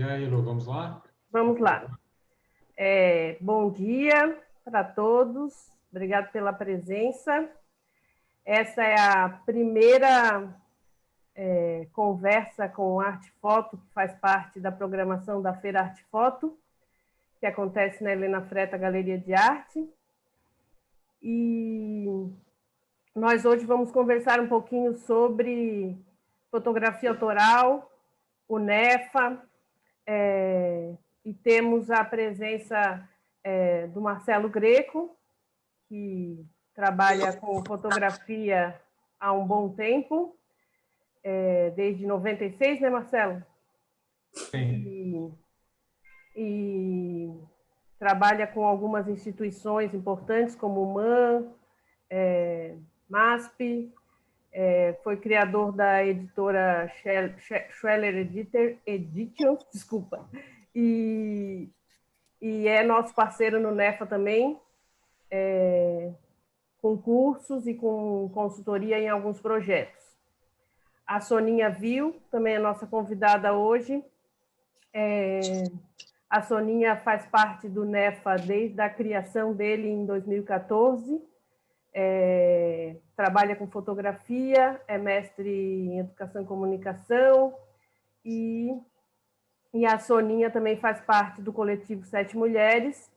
E aí, Lu, vamos lá? Vamos lá. Bom dia para todos, obrigado pela presença. Essa é a primeira conversa com Arte Foto, que faz parte da programação da Feira Arte Foto, que acontece na Helena Freta Galeria de Arte. E nós hoje vamos conversar um pouquinho sobre fotografia autoral, o NEFA, e temos a presença do Marcelo Greco, que trabalha com fotografia há um bom tempo, desde 96, né, Marcelo? Sim. E trabalha com algumas instituições importantes, como o MAN, MASP, foi criador da editora Schweller Editions, desculpa, e é nosso parceiro no NEFA também, com cursos e com consultoria em alguns projetos. A Soninha Viu, também é nossa convidada hoje. A Soninha faz parte do NEFA desde a criação dele em 2014, trabalha com fotografia, é mestre em educação e comunicação, e a Soninha também faz parte do coletivo Sete Mulheres,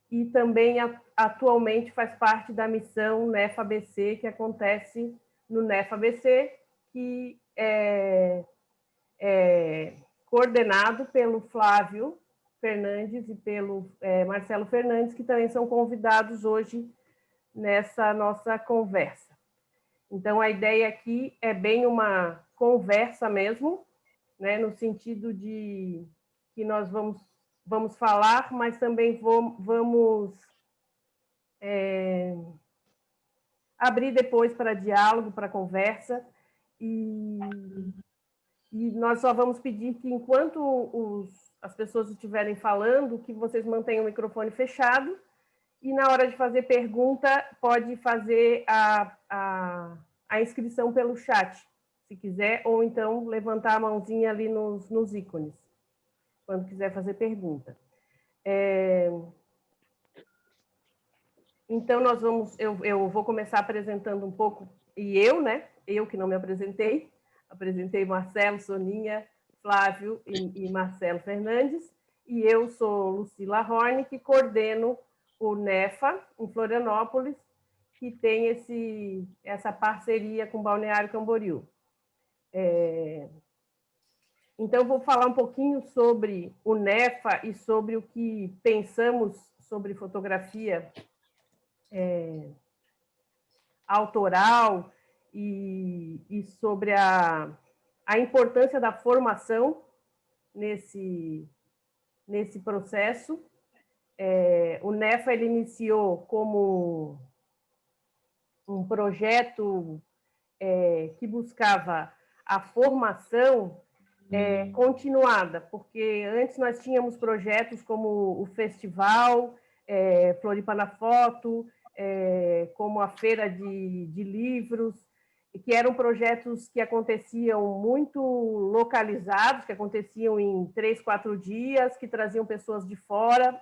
e também atualmente faz parte da missão NEFA ABC, que acontece no NEFA ABC, que é coordenado pelo Flávio Fernandes e pelo Marcelo Fernandes, que também são convidados hoje nessa nossa conversa. Então, a ideia aqui é bem uma conversa mesmo, né, no sentido de que nós vamos falar, mas também vamos abrir depois para diálogo, para conversa, e nós só vamos pedir que, enquanto as pessoas estiverem falando, que vocês mantenham o microfone fechado, e na hora de fazer pergunta, pode fazer a inscrição pelo chat, se quiser, ou então levantar a mãozinha ali nos ícones, quando quiser fazer pergunta. Então, eu vou começar apresentando um pouco, e eu que não me apresentei Marcelo, Soninha, Flávio e Marcelo Fernandes, e eu sou Lucila Horne, que coordeno o NEFA, em Florianópolis, que tem essa parceria com o Balneário Camboriú. Então, vou falar um pouquinho sobre o NEFA e sobre o que pensamos sobre fotografia autoral e sobre a importância da formação nesse processo. O NEFA ele iniciou como um projeto que buscava a formação continuada, porque antes nós tínhamos projetos como o Festival Floripa na Foto, como a Feira de Livros, que eram projetos que aconteciam muito localizados, que aconteciam em 3, 4 dias, que traziam pessoas de fora.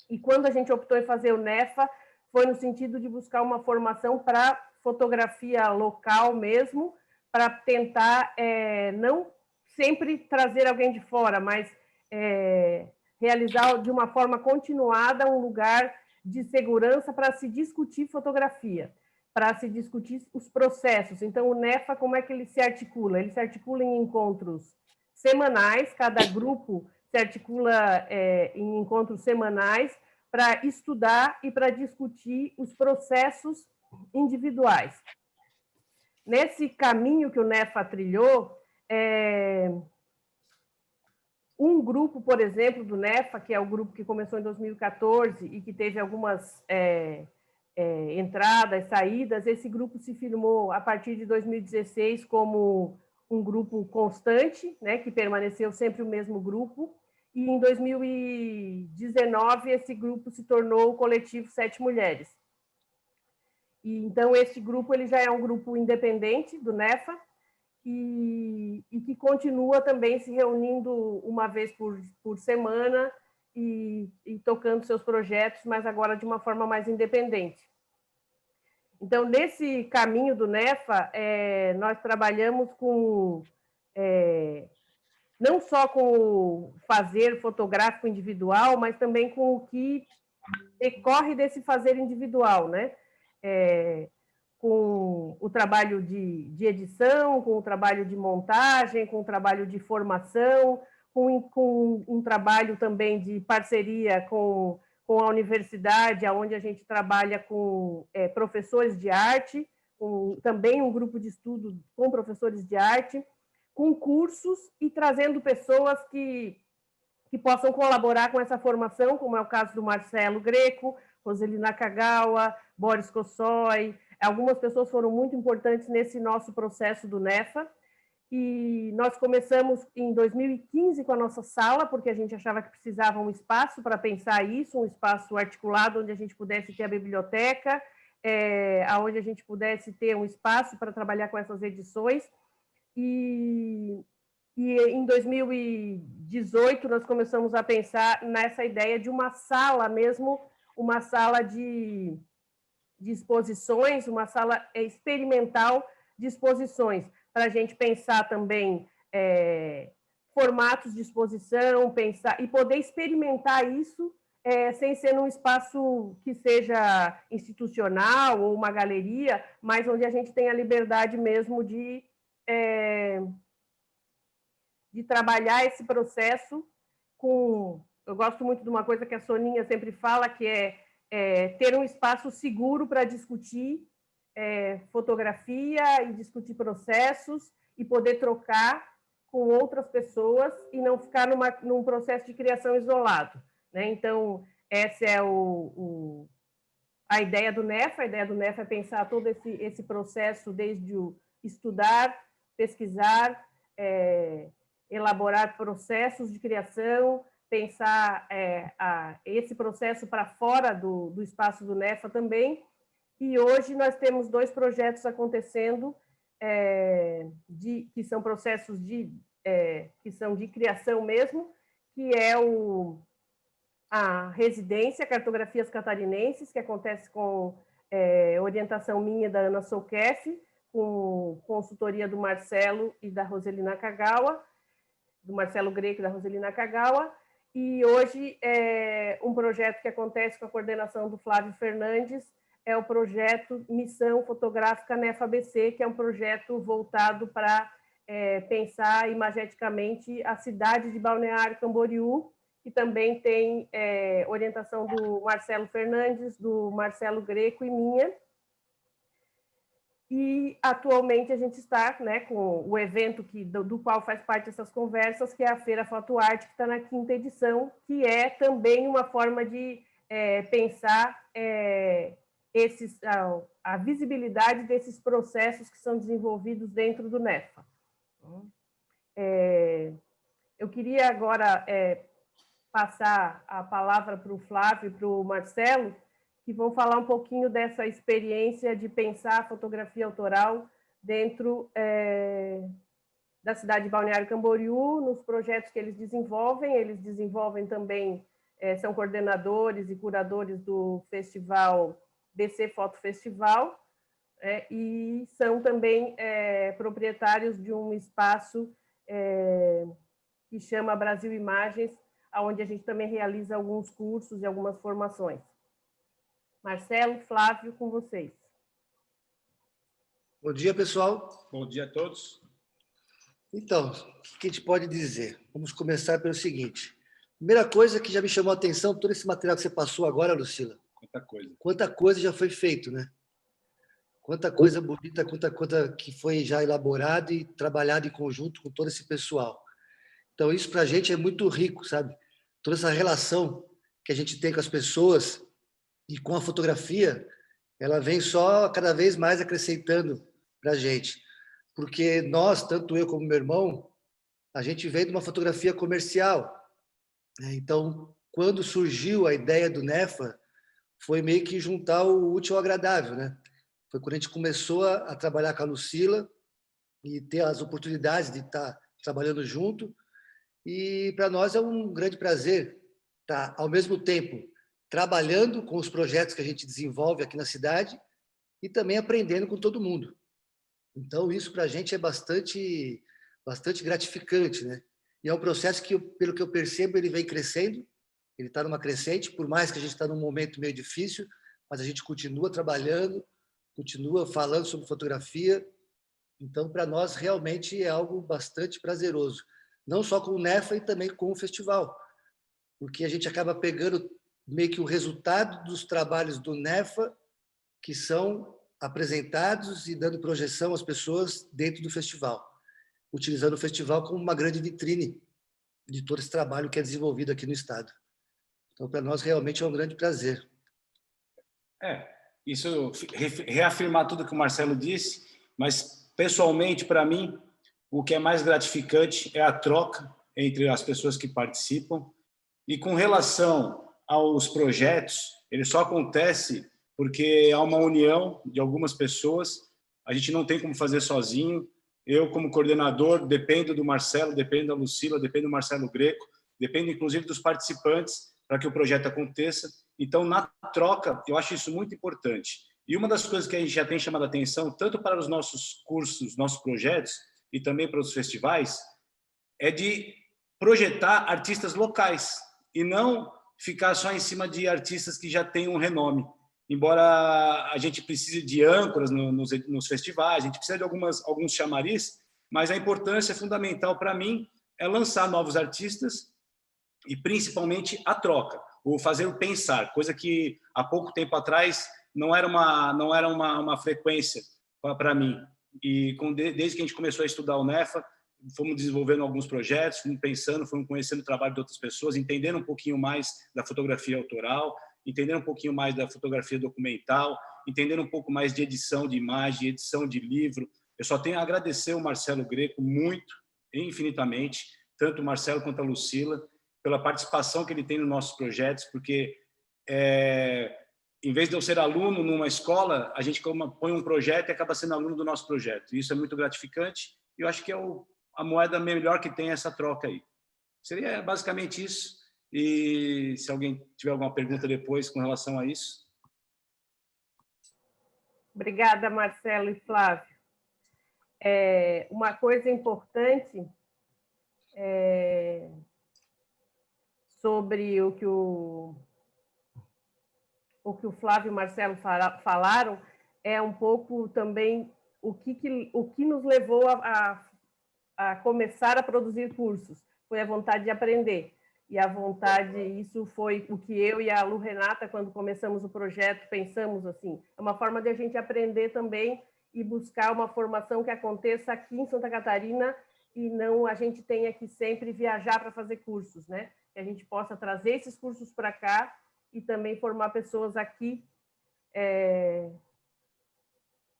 E quando a gente optou em fazer o NEFA, foi no sentido de buscar uma formação para fotografia local mesmo, para tentar não sempre trazer alguém de fora, mas realizar de uma forma continuada um lugar de segurança para se discutir fotografia, para se discutir os processos. Então, o NEFA, como é que ele se articula? Ele se articula em encontros semanais, cada grupo se articula em encontros semanais para estudar e para discutir os processos individuais. Nesse caminho que o NEFA trilhou, um grupo, por exemplo, do NEFA, que é o grupo que começou em 2014 e que teve algumas entradas, saídas, esse grupo se firmou a partir de 2016 como um grupo constante, né, que permaneceu sempre o mesmo grupo, e em 2019 esse grupo se tornou o coletivo Sete Mulheres. E, então, esse grupo ele já é um grupo independente do NEFA, e que continua também se reunindo uma vez por semana e tocando seus projetos, mas agora de uma forma mais independente. Então, nesse caminho do NEFA, nós trabalhamos não só com o fazer fotográfico individual, mas também com o que decorre desse fazer individual, né? Com o trabalho de edição, com o trabalho de montagem, com o trabalho de formação, com um trabalho também de parceria com a universidade, onde a gente trabalha com professores de arte, também um grupo de estudo com professores de arte, com cursos e trazendo pessoas que possam colaborar com essa formação, como é o caso do Marcelo Greco, Roseli Nakagawa, Boris Kossoi. Algumas pessoas foram muito importantes nesse nosso processo do NEFA. E nós começamos em 2015 com a nossa sala, porque a gente achava que precisava um espaço para pensar isso, um espaço articulado onde a gente pudesse ter a biblioteca, onde a gente pudesse ter um espaço para trabalhar com essas edições. E em 2018 nós começamos a pensar nessa ideia de uma sala mesmo, uma sala de exposições, uma sala experimental de exposições, para a gente pensar também formatos de exposição, pensar e poder experimentar isso sem ser num espaço que seja institucional ou uma galeria, mas onde a gente tem a liberdade mesmo de trabalhar esse processo com... Eu gosto muito de uma coisa que a Soninha sempre fala, que ter um espaço seguro para discutir fotografia e discutir processos e poder trocar com outras pessoas e não ficar num processo de criação isolado, né? Então, essa é a ideia do NEFA. A ideia do NEFA é pensar todo esse processo desde o estudar, pesquisar, elaborar processos de criação, pensar esse processo para fora do espaço do NEFA também. E hoje nós temos 2 projetos acontecendo, que são processos que são de criação mesmo, que é a residência Cartografias Catarinenses, que acontece com orientação minha da Ana Souquef, com consultoria do Marcelo e da Roseli Nakagawa, do Marcelo Greco e da Roseli Nakagawa. E hoje um projeto que acontece com a coordenação do Flávio Fernandes, é o projeto Missão Fotográfica NEFA-ABC, que é um projeto voltado para pensar imageticamente a cidade de Balneário Camboriú, que também tem orientação do Marcelo Fernandes, do Marcelo Greco e minha. E, atualmente, a gente está, né, com o evento do qual faz parte essas conversas, que é a Feira Foto Arte, que está na 5ª edição, que é também uma forma de pensar a visibilidade desses processos que são desenvolvidos dentro do NEFA. Eu queria agora passar a palavra para o Flávio e para o Marcelo, que vão falar um pouquinho dessa experiência de pensar a fotografia autoral dentro da cidade de Balneário Camboriú, nos projetos que eles desenvolvem também, são coordenadores e curadores do festival BC Foto Festival, e são também proprietários de um espaço que chama Brasil Imagens, onde a gente também realiza alguns cursos e algumas formações. Marcelo, Flávio, com vocês. Bom dia, pessoal. Bom dia a todos. Então, o que a gente pode dizer? Vamos começar pelo seguinte. Primeira coisa que já me chamou a atenção, todo esse material que você passou agora, Lucila. Quanta coisa. Quanta coisa já foi feito, né? Quanta coisa bonita, quanta coisa que foi já elaborado e trabalhado em conjunto com todo esse pessoal. Então, isso para a gente é muito rico, sabe? Toda essa relação que a gente tem com as pessoas e com a fotografia, ela vem só cada vez mais acrescentando para a gente. Porque nós, tanto eu como meu irmão, a gente veio de uma fotografia comercial. Então, quando surgiu a ideia do NEFA, foi meio que juntar o útil ao agradável, né? Foi quando a gente começou a trabalhar com a Lucila, e ter as oportunidades de estar trabalhando junto. E para nós é um grande prazer estar, ao mesmo tempo, trabalhando com os projetos que a gente desenvolve aqui na cidade e também aprendendo com todo mundo. Então, isso para a gente é bastante gratificante, né? E é um processo que, pelo que eu percebo, ele vem crescendo, ele está numa crescente, por mais que a gente está num momento meio difícil, mas a gente continua trabalhando, continua falando sobre fotografia. Então, para nós, realmente é algo bastante prazeroso. Não só com o NEFA e também com o festival, porque a gente acaba pegando meio que o resultado dos trabalhos do NEFA, que são apresentados e dando projeção às pessoas dentro do festival, utilizando o festival como uma grande vitrine de todo esse trabalho que é desenvolvido aqui no estado. Então, para nós, realmente é um grande prazer. Isso reafirmar tudo que o Marcelo disse, mas, pessoalmente, para mim, o que é mais gratificante é a troca entre as pessoas que participam. E com relação aos projetos, ele só acontece porque há uma união de algumas pessoas, a gente não tem como fazer sozinho. Eu, como coordenador, dependo do Marcelo, dependo da Lucila, dependo do Marcelo Greco, dependo, inclusive, dos participantes para que o projeto aconteça. Então, na troca, eu acho isso muito importante. E uma das coisas que a gente já tem chamado a atenção, tanto para os nossos cursos, nossos projetos, e também para os festivais, é de projetar artistas locais e não ficar só em cima de artistas que já têm um renome. Embora a gente precise de âncoras nos festivais, a gente precisa de alguns chamariz, mas a importância fundamental para mim é lançar novos artistas e principalmente a troca, o fazer o pensar, coisa que há pouco tempo atrás não era uma frequência para mim. E desde que a gente começou a estudar o NEFA, fomos desenvolvendo alguns projetos, fomos pensando, fomos conhecendo o trabalho de outras pessoas, entendendo um pouquinho mais da fotografia autoral, entendendo um pouquinho mais da fotografia documental, entendendo um pouco mais de edição de imagem, edição de livro. Eu só tenho a agradecer o Marcelo Greco muito, infinitamente, tanto o Marcelo quanto a Lucila, pela participação que ele tem nos nossos projetos, porque em vez de eu ser aluno numa escola, a gente põe um projeto e acaba sendo aluno do nosso projeto. Isso é muito gratificante e eu acho que é a moeda melhor que tem essa troca aí. Seria basicamente isso. E se alguém tiver alguma pergunta depois com relação a isso. Obrigada, Marcelo e Flávio. Uma coisa importante sobre o que o Flávio e o Marcelo falaram é um pouco também o que nos levou a começar a produzir cursos. Foi a vontade de aprender. E a vontade, isso foi o que eu e a Lu Renata, quando começamos o projeto, pensamos assim, é uma forma de a gente aprender também e buscar uma formação que aconteça aqui em Santa Catarina e não a gente tenha que sempre viajar para fazer cursos, né? Que a gente possa trazer esses cursos para cá e também formar pessoas aqui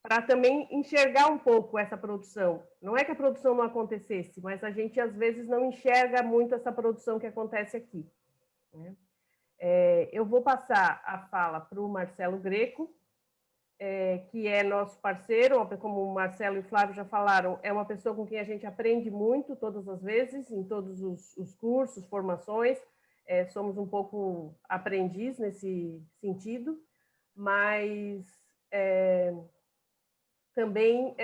para também enxergar um pouco essa produção. Não é que a produção não acontecesse, mas a gente, às vezes, não enxerga muito essa produção que acontece aqui, né? Eu vou passar a fala para o Marcelo Greco, que é nosso parceiro, como o Marcelo e o Flávio já falaram, é uma pessoa com quem a gente aprende muito todas as vezes, em todos os cursos, formações, somos um pouco aprendiz nesse sentido, mas também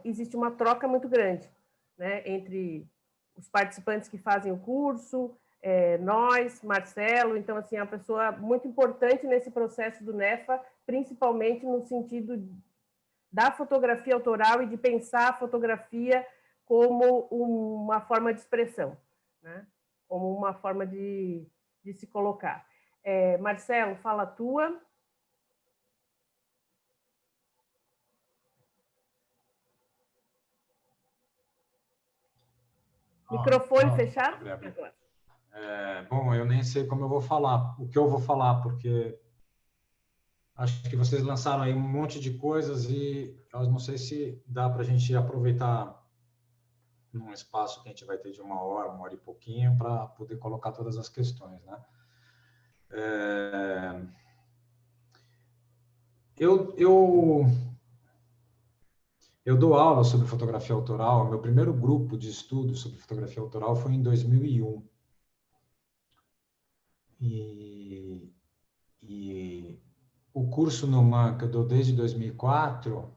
existe uma troca muito grande, né, entre os participantes que fazem o curso, nós, Marcelo, então, assim, é uma pessoa muito importante nesse processo do NEFA, principalmente no sentido da fotografia autoral e de pensar a fotografia como uma forma de expressão, né, como uma forma de se colocar. Marcelo, fala a tua. Microfone fechado? Bom, eu nem sei como eu vou falar, o que eu vou falar, porque acho que vocês lançaram aí um monte de coisas e eu não sei se dá para a gente aproveitar num espaço que a gente vai ter de uma hora e pouquinho, para poder colocar todas as questões, né? Eu Eu dou aula sobre fotografia autoral. Meu primeiro grupo de estudo sobre fotografia autoral foi em 2001. E o curso no MAN, que eu dou desde 2004,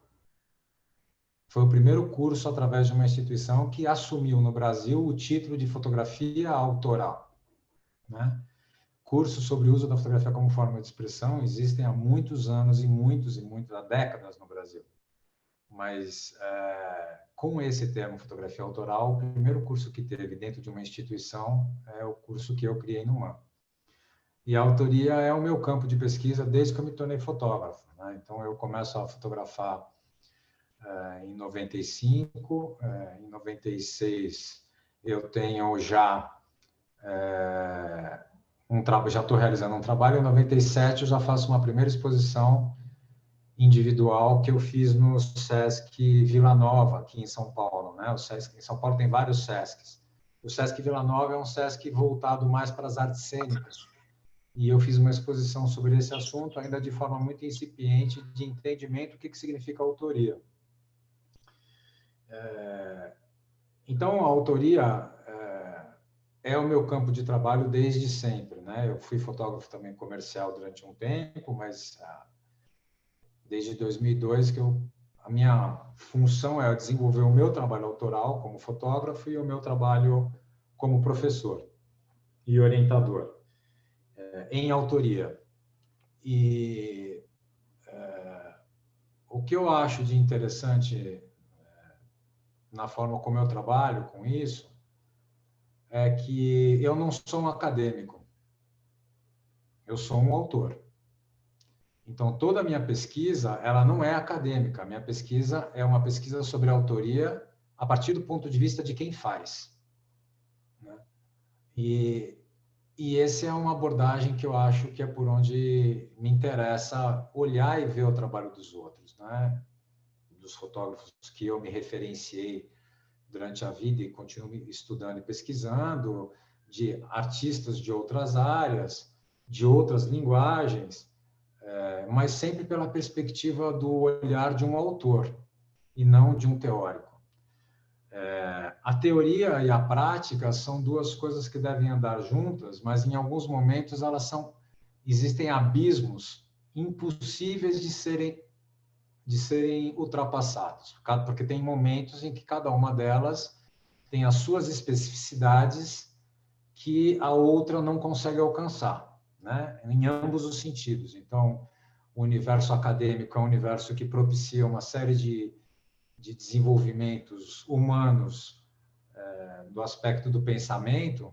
foi o primeiro curso através de uma instituição que assumiu no Brasil o título de fotografia autoral, né? Cursos sobre o uso da fotografia como forma de expressão existem há muitos anos e muitas décadas no Brasil. Mas, com esse termo fotografia autoral, o primeiro curso que teve dentro de uma instituição é o curso que eu criei no MAN. E a autoria é o meu campo de pesquisa desde que eu me tornei fotógrafo, né? Então, eu começo a fotografar em 95, em 96 eu tenho já já estou realizando um trabalho, em 97 eu já faço uma primeira exposição individual que eu fiz no Sesc Vila Nova, aqui em São Paulo, né? O Sesc, em São Paulo tem vários Sescs. O Sesc Vila Nova é um Sesc voltado mais para as artes cênicas. E eu fiz uma exposição sobre esse assunto, ainda de forma muito incipiente, de entendimento do que significa autoria. Então, a autoria é o meu campo de trabalho desde sempre, né? Eu fui fotógrafo também comercial durante um tempo, mas desde 2002 que a minha função é desenvolver o meu trabalho autoral como fotógrafo e o meu trabalho como professor e orientador em autoria. E o que eu acho de interessante na forma como eu trabalho com isso é que eu não sou um acadêmico, eu sou um autor. Então, toda a minha pesquisa, ela não é acadêmica. A minha pesquisa é uma pesquisa sobre autoria a partir do ponto de vista de quem faz, né? E essa é uma abordagem que eu acho que é por onde me interessa olhar e ver o trabalho dos outros, né? Dos fotógrafos que eu me referenciei durante a vida e continuo estudando e pesquisando, de artistas de outras áreas, de outras linguagens, mas sempre pela perspectiva do olhar de um autor e não de um teórico. A teoria e a prática são duas coisas que devem andar juntas, mas em alguns momentos existem abismos impossíveis de serem ultrapassados, porque tem momentos em que cada uma delas tem as suas especificidades que a outra não consegue alcançar, né? Em ambos os sentidos. Então, o universo acadêmico é um universo que propicia uma série de desenvolvimentos humanos do aspecto do pensamento,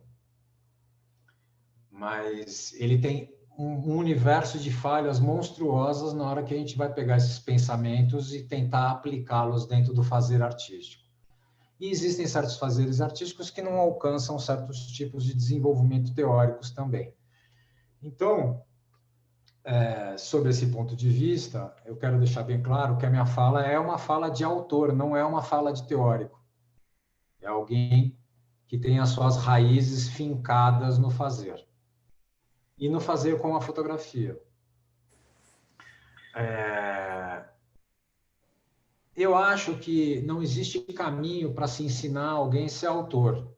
mas ele tem um universo de falhas monstruosas na hora que a gente vai pegar esses pensamentos e tentar aplicá-los dentro do fazer artístico. E existem certos fazeres artísticos que não alcançam certos tipos de desenvolvimento teóricos também. Então, sobre esse ponto de vista, eu quero deixar bem claro que a minha fala é uma fala de autor, não é uma fala de teórico. É alguém que tem as suas raízes fincadas no fazer. E no fazer com a fotografia. Eu acho que não existe caminho para se ensinar alguém a ser autor.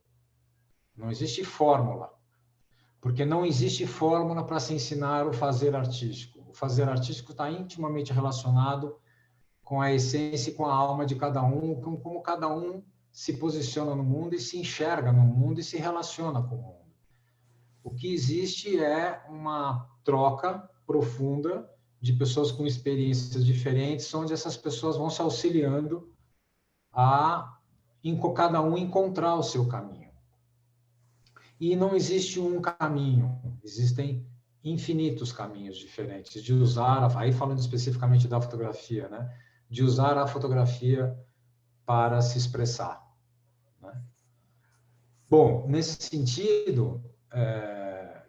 Não existe fórmula. Porque não existe fórmula para se ensinar o fazer artístico. O fazer artístico está intimamente relacionado com a essência e com a alma de cada um, com como cada um se posiciona no mundo e se enxerga no mundo e se relaciona com o mundo. O que existe é uma troca profunda de pessoas com experiências diferentes, onde essas pessoas vão se auxiliando a cada um encontrar o seu caminho. E não existe um caminho, existem infinitos caminhos diferentes de usar, aí falando especificamente da fotografia, né? De usar a fotografia para se expressar, né? Bom, nesse sentido,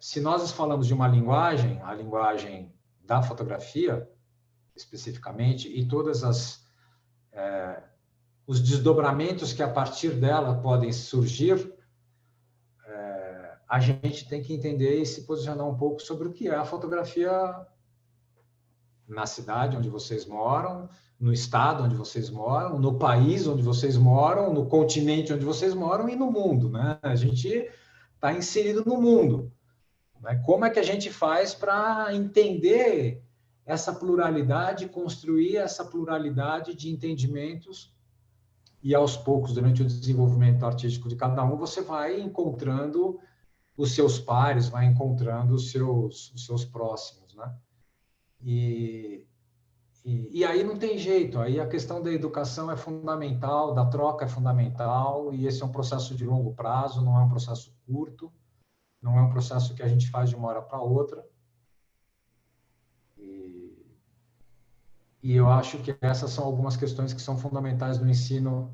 se nós falamos de uma linguagem, a linguagem da fotografia, especificamente, e todas os desdobramentos que a partir dela podem surgir, a gente tem que entender e se posicionar um pouco sobre o que é a fotografia na cidade onde vocês moram, no estado onde vocês moram, no país onde vocês moram, no continente onde vocês moram e no mundo, né? A gente está inserido no mundo. Né? Como é que a gente faz para entender essa pluralidade, construir essa pluralidade de entendimentos e, aos poucos, durante o desenvolvimento artístico de cada um, você vai encontrando os seus pares, vai encontrando os seus próximos, né? E aí não tem jeito, aí a questão da educação é fundamental, da troca é fundamental, e esse é um processo de longo prazo, não é um processo curto, não é um processo que a gente faz de uma hora para outra. E eu acho que essas são algumas questões que são fundamentais no ensino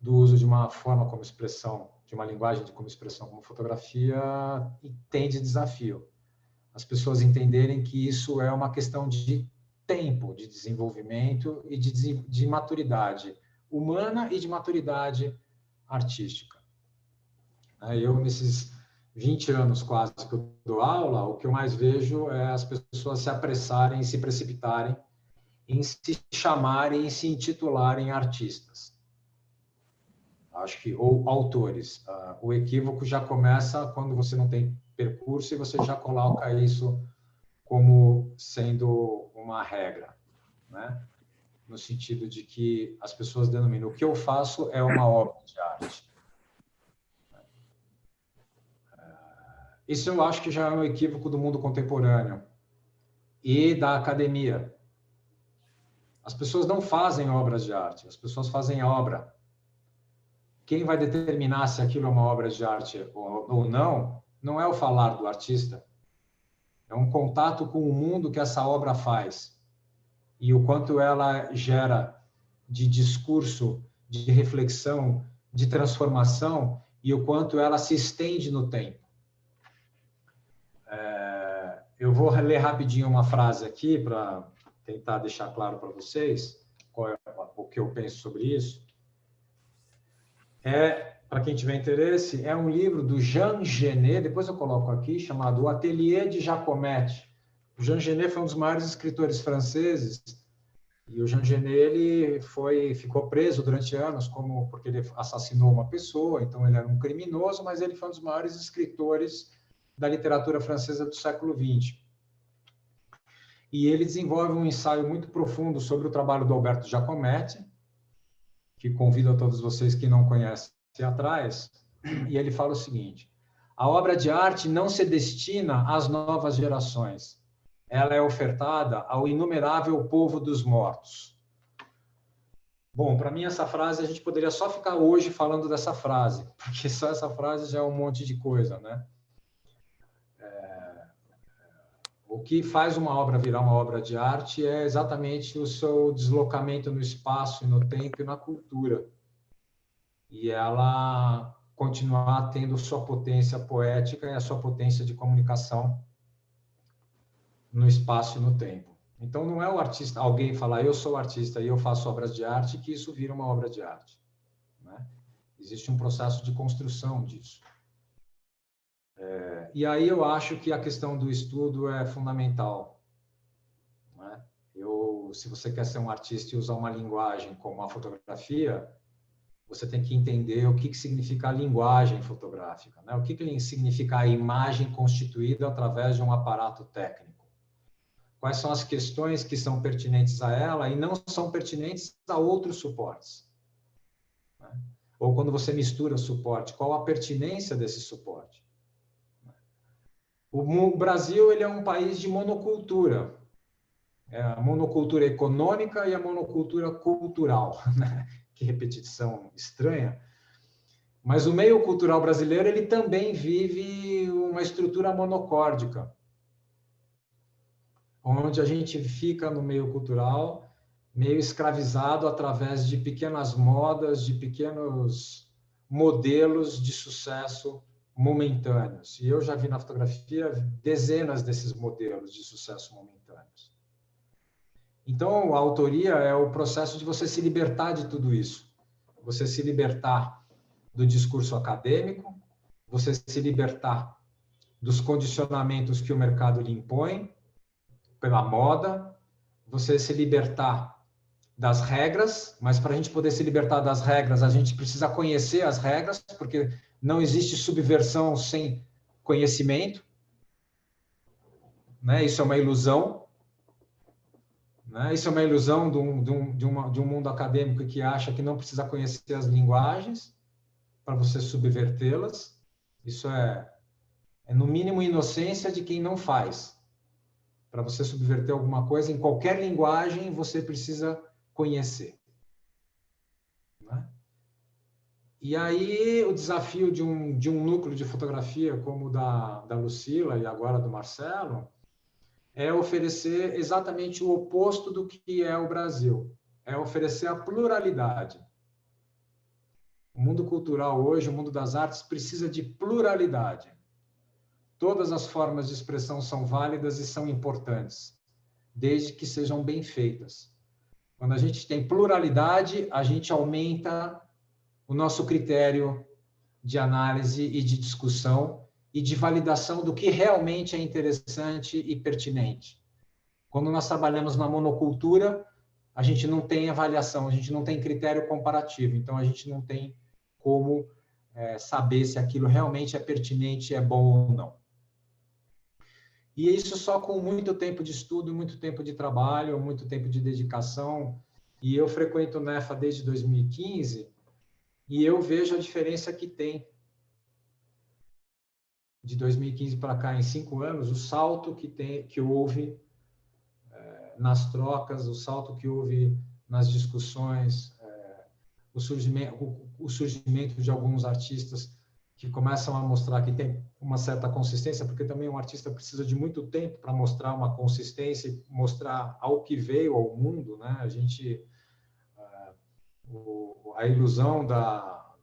do uso de uma forma como expressão, de uma linguagem como expressão como fotografia, e tem de desafio. As pessoas entenderem que isso é uma questão de tempo, de desenvolvimento e de maturidade humana e de maturidade artística. Eu, nesses 20 anos quase que eu dou aula, o que eu mais vejo é as pessoas se apressarem, se precipitarem em se chamarem e se intitularem artistas. Acho que, ou autores. O equívoco já começa quando você não tem percurso e você já coloca isso como sendo uma regra, né? No sentido de que as pessoas denominam o que eu faço é uma obra de arte. Isso eu acho que já é um equívoco do mundo contemporâneo e da academia. As pessoas não fazem obras de arte, as pessoas fazem obra. Quem vai determinar se aquilo é uma obra de arte ou não, não é o falar do artista. É um contato com o mundo que essa obra faz e o quanto ela gera de discurso, de reflexão, de transformação e o quanto ela se estende no tempo. Eu vou ler rapidinho uma frase aqui para tentar deixar claro para vocês qual é o que eu penso sobre isso. Para quem tiver interesse, é um livro do Jean Genet, depois eu coloco aqui, chamado O Atelier de Jacomette. O Jean Genet foi um dos maiores escritores franceses, e o Jean Genet ele ficou preso durante anos porque ele assassinou uma pessoa, então ele era um criminoso, mas ele foi um dos maiores escritores da literatura francesa do século XX. E ele desenvolve um ensaio muito profundo sobre o trabalho do Alberto Jacomette, que convido a todos vocês que não conhecem atrás, e ele fala o seguinte: a obra de arte não se destina às novas gerações, ela é ofertada ao inumerável povo dos mortos. Bom, para mim essa frase, a gente poderia só ficar hoje falando dessa frase, porque só essa frase já é um monte de coisa, né? O que faz uma obra virar uma obra de arte é exatamente o seu deslocamento no espaço e no tempo e na cultura. E ela continuar tendo sua potência poética e a sua potência de comunicação no espaço e no tempo. Então, não é o artista, alguém falar, eu sou artista e eu faço obras de arte, que isso vira uma obra de arte, né? Existe um processo de construção disso. E aí eu acho que a questão do estudo é fundamental, né? Se você quer ser um artista e usar uma linguagem como a fotografia, você tem que entender o que significa a linguagem fotográfica, né? O que significa a imagem constituída através de um aparato técnico. Quais são as questões que são pertinentes a ela e não são pertinentes a outros suportes, né? Ou quando você mistura suporte, qual a pertinência desse suporte? O Brasil ele é um país de monocultura. É a monocultura econômica e a monocultura cultural, né? Que repetição estranha. Mas o meio cultural brasileiro ele também vive uma estrutura monocórdica, onde a gente fica no meio cultural meio escravizado através de pequenas modas, de pequenos modelos de sucesso momentâneos. E eu já vi na fotografia dezenas desses modelos de sucesso momentâneos. Então, a autoria é o processo de você se libertar de tudo isso. Você se libertar do discurso acadêmico, você se libertar dos condicionamentos que o mercado lhe impõe, pela moda, você se libertar das regras, mas para a gente poder se libertar das regras, a gente precisa conhecer as regras, porque não existe subversão sem conhecimento, né? Isso é uma ilusão, né? Isso é uma ilusão de um mundo acadêmico que acha que não precisa conhecer as linguagens para você subvertê-las. Isso é no mínimo inocência de quem não faz. Para você subverter alguma coisa, em qualquer linguagem, você precisa conhecer. Né? E aí, o desafio de um núcleo de fotografia como o da Lucila e agora do Marcelo é oferecer exatamente o oposto do que é o Brasil. É oferecer a pluralidade. O mundo cultural hoje, o mundo das artes, precisa de pluralidade. Todas as formas de expressão são válidas e são importantes, desde que sejam bem feitas. Quando a gente tem pluralidade, a gente aumenta o nosso critério de análise e de discussão e de validação do que realmente é interessante e pertinente. Quando nós trabalhamos na monocultura, a gente não tem avaliação, a gente não tem critério comparativo, então a gente não tem como saber se aquilo realmente é pertinente, é bom ou não. E isso só com muito tempo de estudo, muito tempo de trabalho, muito tempo de dedicação. E eu frequento o NEFA desde 2015 e eu vejo a diferença que tem de 2015 para cá, em 5 anos, o salto que houve nas trocas, o salto que houve nas discussões, o surgimento de alguns artistas que começam a mostrar que tem uma certa consistência, porque também um artista precisa de muito tempo para mostrar uma consistência e mostrar ao que veio ao mundo, né? A gente a ilusão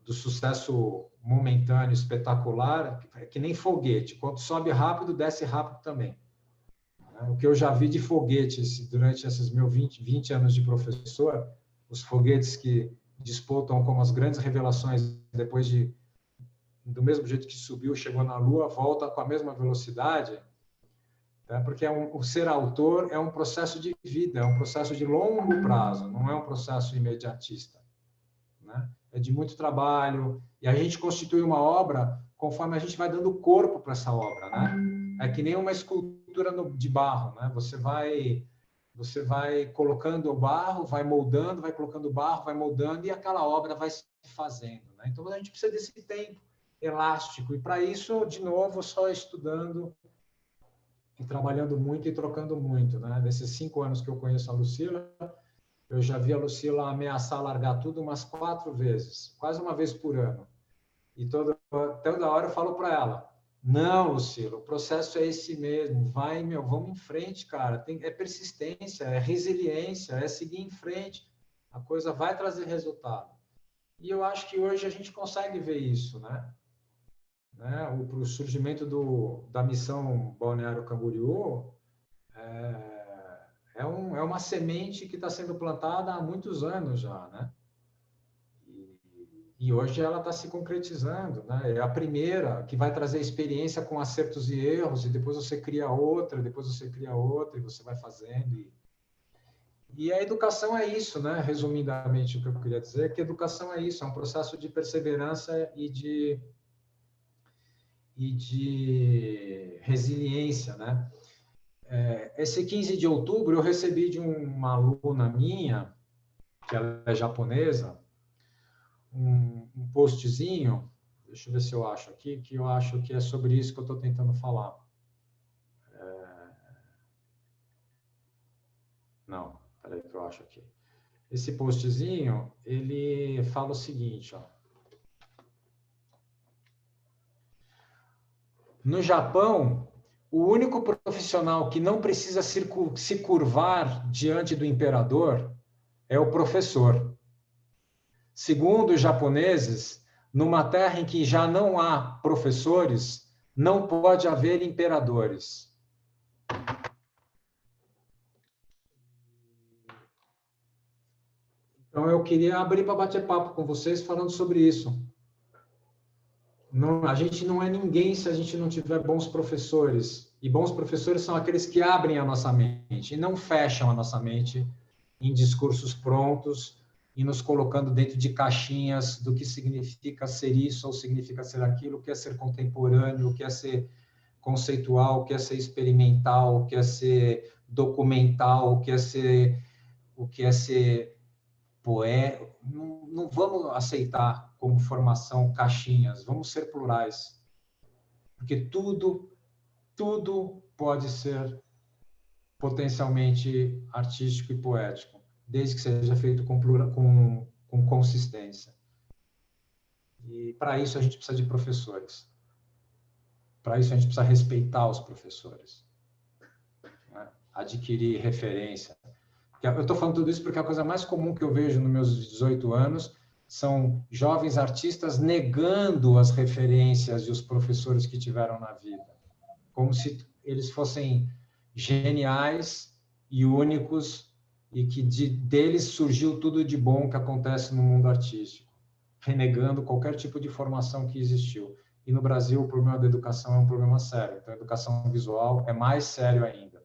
do sucesso momentâneo, espetacular, é que nem foguete, quando sobe rápido, desce rápido também. O que eu já vi de foguetes durante esses meus 20 anos de professor, os foguetes que disputam como as grandes revelações depois do mesmo jeito que subiu, chegou na Lua, volta com a mesma velocidade, tá? Porque o ser autor é um processo de vida, é um processo de longo prazo, não é um processo imediatista, né? É de muito trabalho, e a gente constitui uma obra conforme a gente vai dando corpo para essa obra, né? É que nem uma escultura de barro, né? Você vai colocando o barro, vai moldando, vai colocando o barro, vai moldando, e aquela obra vai se fazendo, né? Então, a gente precisa desse tempo elástico, e para isso, de novo, só estudando e trabalhando muito e trocando muito, né? Nesses 5 anos que eu conheço a Lucila, eu já vi a Lucila ameaçar largar tudo umas 4 vezes, quase uma vez por ano. E toda hora eu falo para ela, não, Lucila, o processo é esse mesmo, vamos em frente, cara, é persistência, é resiliência, é seguir em frente, a coisa vai trazer resultado. E eu acho que hoje a gente consegue ver isso, né? O surgimento da missão Balneário Camboriú é uma semente que está sendo plantada há muitos anos já, né? E hoje ela está se concretizando, né? É a primeira que vai trazer experiência com acertos e erros, e depois você cria outra, e você vai fazendo. E a educação é isso, né? Resumidamente, o que eu queria dizer é que a educação é isso, é um processo de perseverança e de resiliência, né? Esse 15 de outubro eu recebi de uma aluna minha, que ela é japonesa, um postzinho, deixa eu ver se eu acho aqui, que eu acho que é sobre isso que eu estou tentando falar. Não, peraí que eu acho aqui. Esse postzinho, ele fala o seguinte, ó. No Japão, o único profissional que não precisa se curvar diante do imperador é o professor. Segundo os japoneses, numa terra em que já não há professores, não pode haver imperadores. Então, eu queria abrir para bater papo com vocês falando sobre isso. Não, a gente não é ninguém se a gente não tiver bons professores. E bons professores são aqueles que abrem a nossa mente e não fecham a nossa mente em discursos prontos e nos colocando dentro de caixinhas do que significa ser isso ou significa ser aquilo, o que é ser contemporâneo, o que é ser conceitual, o que é ser experimental, o que é ser documental, o que é ser poeta. Não vamos aceitar como formação caixinhas, vamos ser plurais, porque tudo pode ser potencialmente artístico e poético, desde que seja feito com consistência. E para isso a gente precisa de professores. Para isso a gente precisa respeitar os professores, né? Adquirir referência. Eu estou falando tudo isso porque a coisa mais comum que eu vejo nos meus 18 anos são jovens artistas negando as referências e os professores que tiveram na vida, como se eles fossem geniais e únicos e que deles surgiu tudo de bom que acontece no mundo artístico, renegando qualquer tipo de formação que existiu. E no Brasil, o problema da educação é um problema sério. Então, a educação visual é mais sério ainda.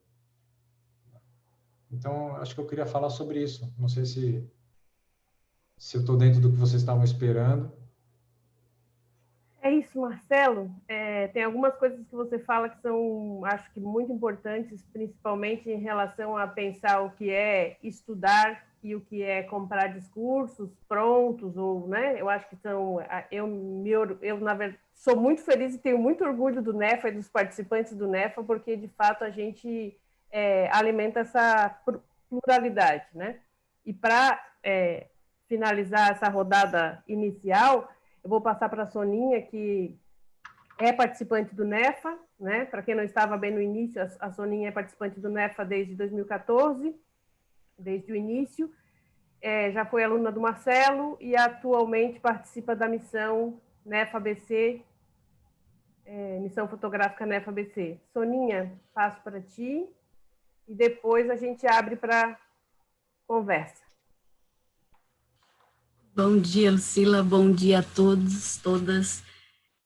Então, acho que eu queria falar sobre isso. Não sei se eu estou dentro do que vocês estavam esperando. É isso, Marcelo. Tem algumas coisas que você fala que são, acho que, muito importantes, principalmente em relação a pensar o que é estudar e o que é comprar discursos prontos, ou, né? Eu acho que são... Eu, na verdade, sou muito feliz e tenho muito orgulho do NEFA e dos participantes do NEFA, porque, de fato, a gente alimenta essa pluralidade, né? E para finalizar essa rodada inicial, eu vou passar para a Soninha, que é participante do NEFA, né? Para quem não estava bem no início, a Soninha é participante do NEFA desde 2014, desde o início. Já foi aluna do Marcelo e atualmente participa da missão NEFA-BC, missão fotográfica NEFA-BC. Soninha, passo para ti e depois a gente abre para conversa. Bom dia, Lucila, bom dia a todos, todas.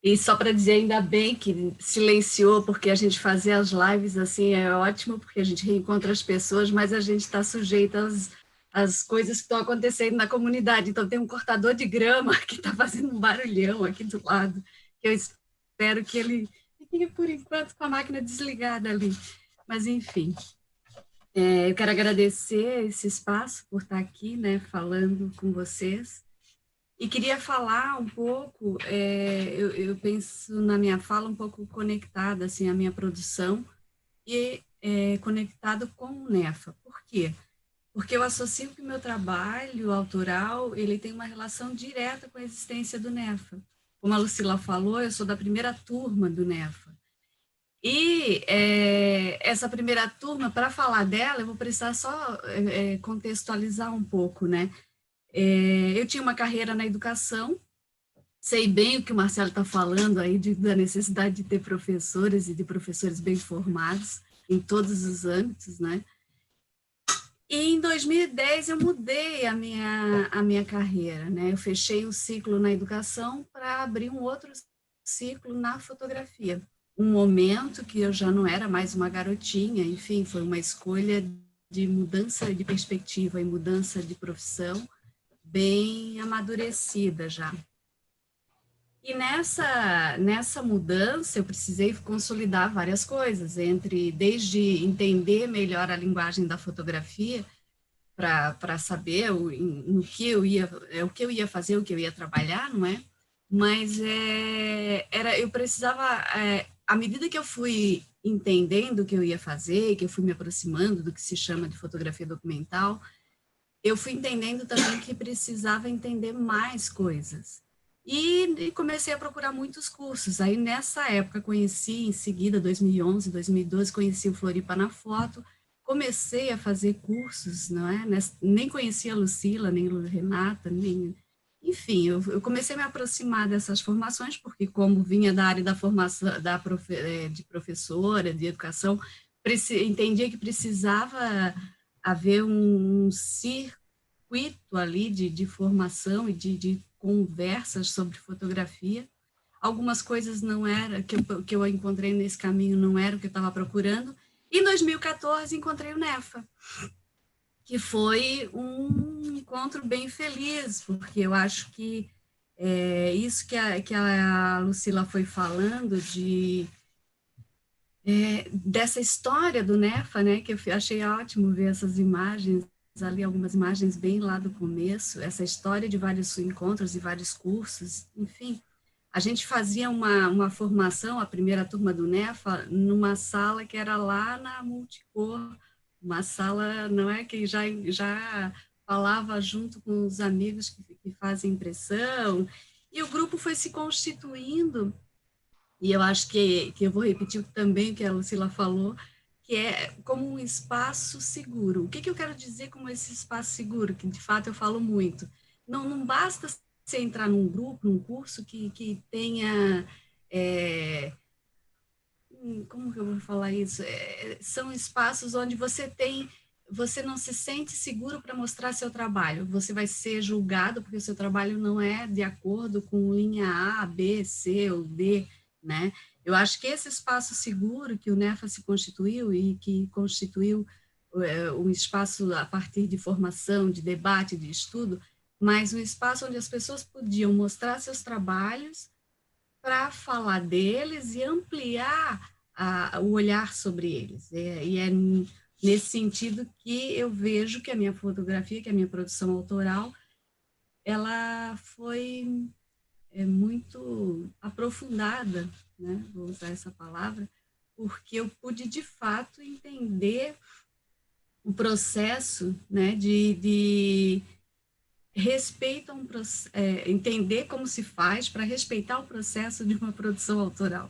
E só para dizer, ainda bem que silenciou, porque a gente fazer as lives assim é ótimo, porque a gente reencontra as pessoas, mas a gente está sujeito às coisas que estão acontecendo na comunidade. Então, tem um cortador de grama que está fazendo um barulhão aqui do lado, que eu espero que ele fique, por enquanto, com a máquina desligada ali. Mas, enfim, eu quero agradecer esse espaço por estar aqui, né, falando com vocês. E queria falar um pouco, eu penso na minha fala um pouco conectada, assim, a minha produção e conectado com o NEFA. Por quê? Porque eu associo que o meu trabalho autoral, ele tem uma relação direta com a existência do NEFA. Como a Lucila falou, eu sou da primeira turma do NEFA. E essa primeira turma, para falar dela, eu vou precisar só contextualizar um pouco, né? Eu tinha uma carreira na educação, sei bem o que o Marcelo está falando aí da necessidade de ter professores e de professores bem formados em todos os âmbitos, né? E em 2010 eu mudei a minha carreira, né? Eu fechei o ciclo na educação para abrir um outro ciclo na fotografia. Um momento que eu já não era mais uma garotinha, enfim, foi uma escolha de mudança de perspectiva e mudança de profissão, bem amadurecida já. E nessa mudança eu precisei consolidar várias coisas, desde entender melhor a linguagem da fotografia, para saber o que eu ia fazer, o que eu ia trabalhar, não é? Mas eu precisava, à medida que eu fui entendendo o que eu ia fazer, que eu fui me aproximando do que se chama de fotografia documental, eu fui entendendo também que precisava entender mais coisas. E comecei a procurar muitos cursos. Aí, nessa época, conheci, em seguida, 2011, 2012, conheci o Floripa na Foto, comecei a fazer cursos, não é? Nem conhecia a Lucila, nem a Renata, enfim, eu comecei a me aproximar dessas formações, porque como vinha da área da formação de professora, de educação, entendia que precisava haver um circuito ali de formação e de conversas sobre fotografia. algumas coisas não era, que eu encontrei nesse caminho não era o que eu estava procurando. E em 2014 encontrei o NEFA, que foi um encontro bem feliz, porque eu acho que isso que a Lucila foi falando, dessa história do NEFA, né, que eu achei ótimo ver essas imagens, ali algumas imagens bem lá do começo, essa história de vários encontros e vários cursos, enfim. A gente fazia uma formação, a primeira turma do NEFA, numa sala que era lá na Multicor, uma sala, não é, que já falava junto com os amigos que fazem impressão, e o grupo foi se constituindo, e eu acho que eu vou repetir também o que a Lucila falou, que é como um espaço seguro. O que eu quero dizer com esse espaço seguro, que de fato eu falo muito? Não basta você entrar num grupo, num curso que tenha... como que eu vou falar isso? São espaços onde você não se sente seguro para mostrar seu trabalho. Você vai ser julgado porque o seu trabalho não é de acordo com linha A, B, C ou D, né? Eu acho que esse espaço seguro que o NEFA se constituiu e que constituiu um espaço a partir de formação, de debate, de estudo, mas um espaço onde as pessoas podiam mostrar seus trabalhos para falar deles e ampliar o olhar sobre eles. E é nesse sentido que eu vejo que a minha fotografia, que a minha produção autoral, ela foi muito aprofundada, né? Vou usar essa palavra, porque eu pude, de fato, entender o processo, né, de respeito a entender como se faz para respeitar o processo de uma produção autoral.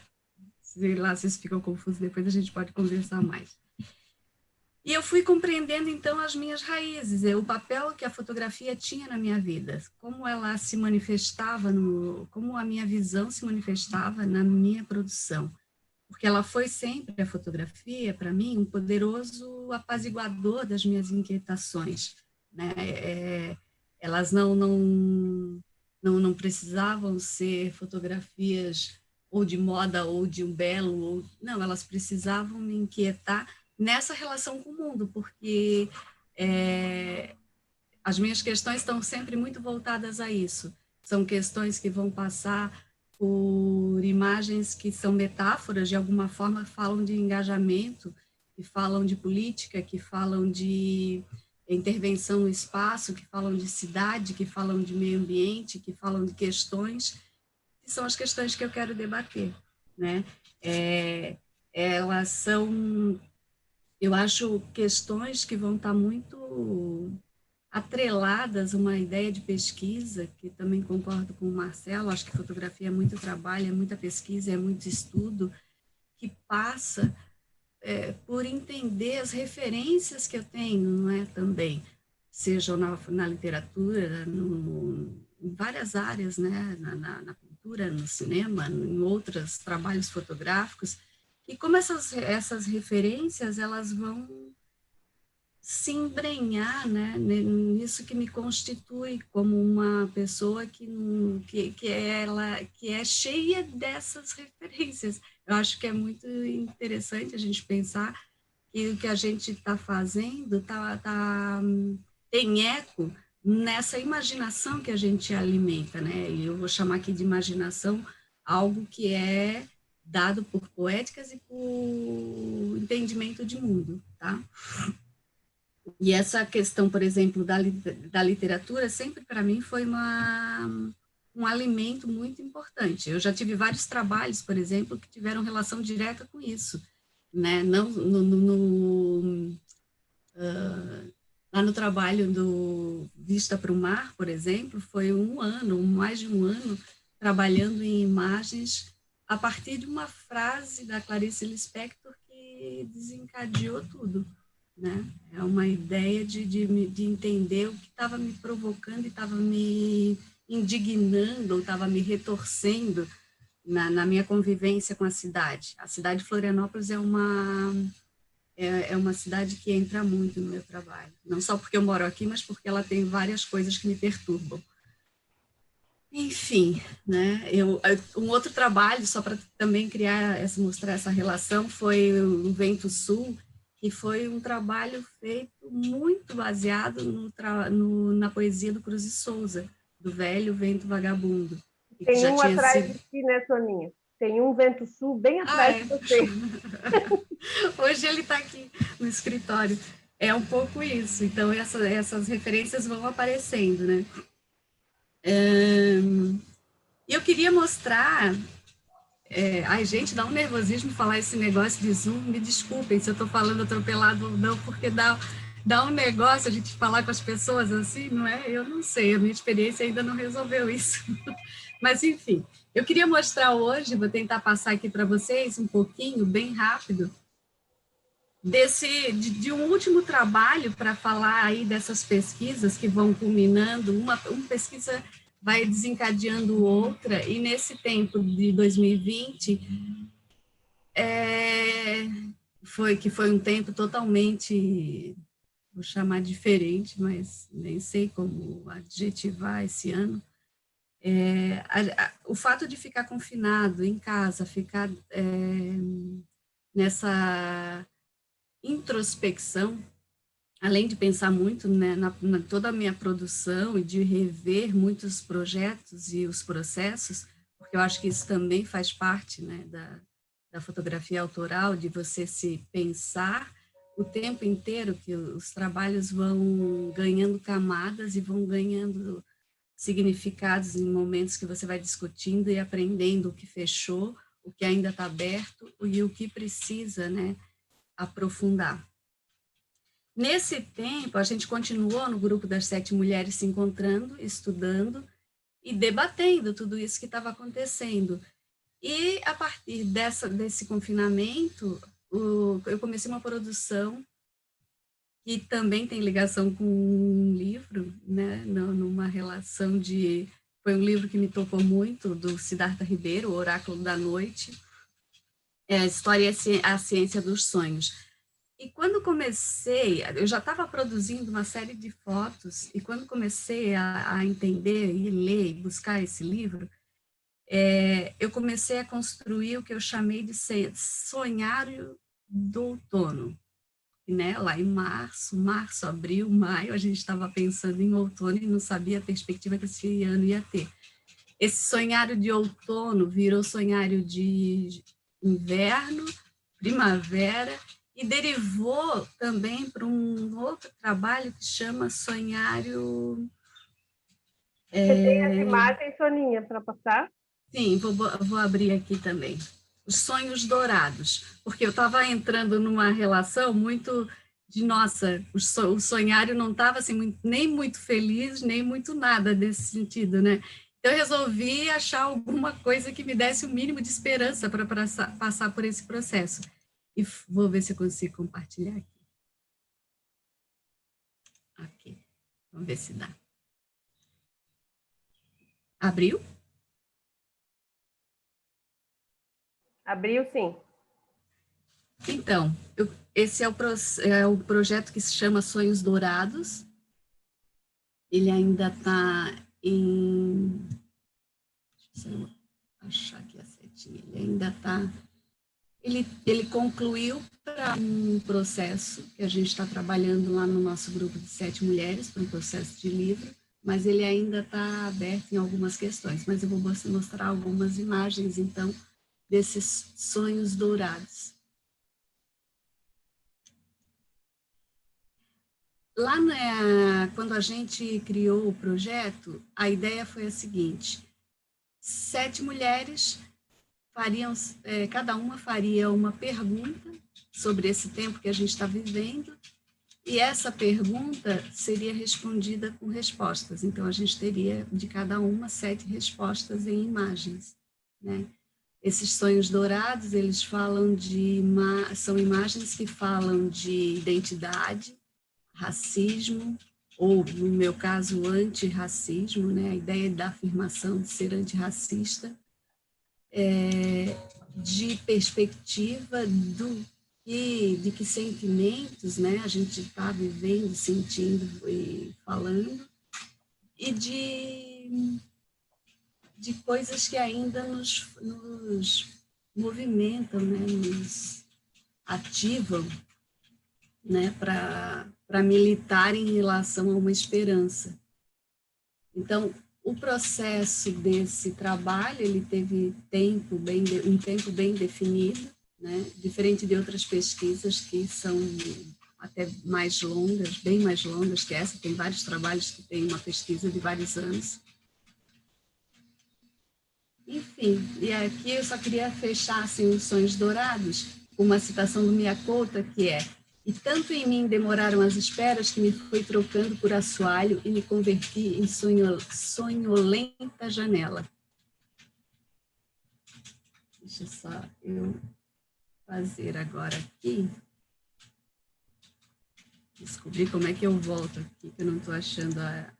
Sei lá se isso ficou confuso, depois a gente pode conversar mais. E eu fui compreendendo, então, as minhas raízes, o papel que a fotografia tinha na minha vida, como ela se manifestava, como a minha visão se manifestava na minha produção. Porque ela foi sempre, a fotografia, para mim, um poderoso apaziguador das minhas inquietações, né? Elas não precisavam ser fotografias ou de moda ou de um belo, não, elas precisavam me inquietar nessa relação com o mundo, porque as minhas questões estão sempre muito voltadas a isso. São questões que vão passar por imagens que são metáforas, de alguma forma falam de engajamento, que falam de política, que falam de intervenção no espaço, que falam de cidade, que falam de meio ambiente, que falam de questões, que são as questões que eu quero debater, né? Elas são, eu acho, questões que vão estar muito atreladas a uma ideia de pesquisa, que também concordo com o Marcelo, acho que fotografia é muito trabalho, é muita pesquisa, é muito estudo, que passa por entender as referências que eu tenho, não é, também, seja na literatura, em várias áreas, né, na pintura, no cinema, em outros trabalhos fotográficos, e como essas referências, elas vão se embrenhar, né, nisso que me constitui como uma pessoa que é cheia dessas referências. Eu acho que é muito interessante a gente pensar que o que a gente está fazendo tem eco nessa imaginação que a gente alimenta, né? E eu vou chamar aqui de imaginação algo que é dado por poéticas e por entendimento de mundo, tá? E essa questão, por exemplo, da literatura, sempre para mim foi um alimento muito importante. Eu já tive vários trabalhos, por exemplo, que tiveram relação direta com isso, né? Não, lá no trabalho do Vista para o Mar, por exemplo, foi mais de um ano, trabalhando em imagens a partir de uma frase da Clarice Lispector que desencadeou tudo, né? É uma ideia de entender o que estava me provocando e estava me indignando, ou estava me retorcendo na minha convivência com a cidade. A cidade de Florianópolis é uma cidade que entra muito no meu trabalho. Não só porque eu moro aqui, mas porque ela tem várias coisas que me perturbam. Enfim, né? Um outro trabalho, só para também mostrar essa relação, foi o Vento Sul, que foi um trabalho feito muito baseado na poesia do Cruz de Souza, do Velho Vento Vagabundo. Tem um atrás de ti, né, Soninha? Tem um Vento Sul bem atrás de você. Hoje ele está aqui no escritório. É um pouco isso. Então, essas referências vão aparecendo, né? Eu queria mostrar... Ai, gente, dá um nervosismo falar esse negócio de Zoom. Me desculpem se eu estou falando atropelado ou não, porque dá um negócio a gente falar com as pessoas assim, não é? Eu não sei, a minha experiência ainda não resolveu isso. Mas, enfim, eu queria mostrar hoje, vou tentar passar aqui para vocês um pouquinho, bem rápido, de um último trabalho para falar aí dessas pesquisas que vão culminando, uma pesquisa vai desencadeando outra, e nesse tempo de 2020, foi um tempo totalmente, vou chamar diferente, mas nem sei como adjetivar esse ano. O fato de ficar confinado em casa, ficar nessa introspecção, além de pensar muito, né, na toda a minha produção e de rever muitos projetos e os processos, porque eu acho que isso também faz parte, né, da fotografia autoral, de você se pensar o tempo inteiro, que os trabalhos vão ganhando camadas e vão ganhando significados em momentos que você vai discutindo e aprendendo o que fechou, o que ainda está aberto e o que precisa, né, aprofundar. Nesse tempo, a gente continuou no grupo das 7 mulheres se encontrando, estudando e debatendo tudo isso que estava acontecendo. E, a partir desse confinamento, eu comecei uma produção que também tem ligação com um livro, né, numa relação de... Foi um livro que me tocou muito, do Siddhartha Ribeiro, O Oráculo da Noite, a história e a ciência dos sonhos. E quando comecei, eu já estava produzindo uma série de fotos, e quando comecei a entender e ler e buscar esse livro, eu comecei a construir o que eu chamei de sonhário do outono. Né? Lá em março, abril, maio, a gente estava pensando em outono e não sabia a perspectiva que esse ano ia ter. Esse sonhário de outono virou sonhário de inverno, primavera, e derivou também para um outro trabalho que chama sonhário... Você tem as imagens, Soninha, para passar? Sim, vou abrir aqui também. Os sonhos dourados, porque eu estava entrando numa relação muito de, nossa, o sonhário não estava assim, nem muito feliz, nem muito nada nesse sentido, né? Então, eu resolvi achar alguma coisa que me desse o mínimo de esperança para passar por esse processo. E vou ver se eu consigo compartilhar aqui. Ok, vamos ver se dá. Abriu? Abriu, sim. Então, esse é o projeto que se chama Sonhos Dourados. Ele ainda está em... Deixa eu achar aqui a setinha. Ele ainda está... Ele concluiu para um processo que a gente está trabalhando lá no nosso grupo de 7 mulheres, para um processo de livro, mas ele ainda está aberto em algumas questões. Mas eu vou mostrar algumas imagens, então, desses sonhos dourados. Lá, quando a gente criou o projeto, a ideia foi a seguinte: 7 mulheres fariam, cada uma faria uma pergunta sobre esse tempo que a gente está vivendo, e essa pergunta seria respondida com respostas. Então, a gente teria de cada uma 7 respostas em imagens, né? Esses sonhos dourados, eles falam são imagens que falam de identidade, racismo, ou, no meu caso, antirracismo, né? A ideia da afirmação de ser antirracista, de perspectiva de que sentimentos, né, a gente está vivendo, sentindo e falando, e de de coisas que ainda nos movimentam, né? Nos ativam, né? Para militar em relação a uma esperança. Então, o processo desse trabalho, ele teve um tempo bem definido, né? Diferente de outras pesquisas que são até mais longas, bem mais longas que essa. Tem vários trabalhos que têm uma pesquisa de vários anos. Enfim, e aqui eu só queria fechar assim, os Sonhos Dourados com uma citação do Miyakoto, que é: e tanto em mim demoraram as esperas que me fui trocando por assoalho e me converti em sonholenta janela. Deixa só eu fazer agora aqui. Descobrir como é que eu volto aqui, que eu não estou achando a...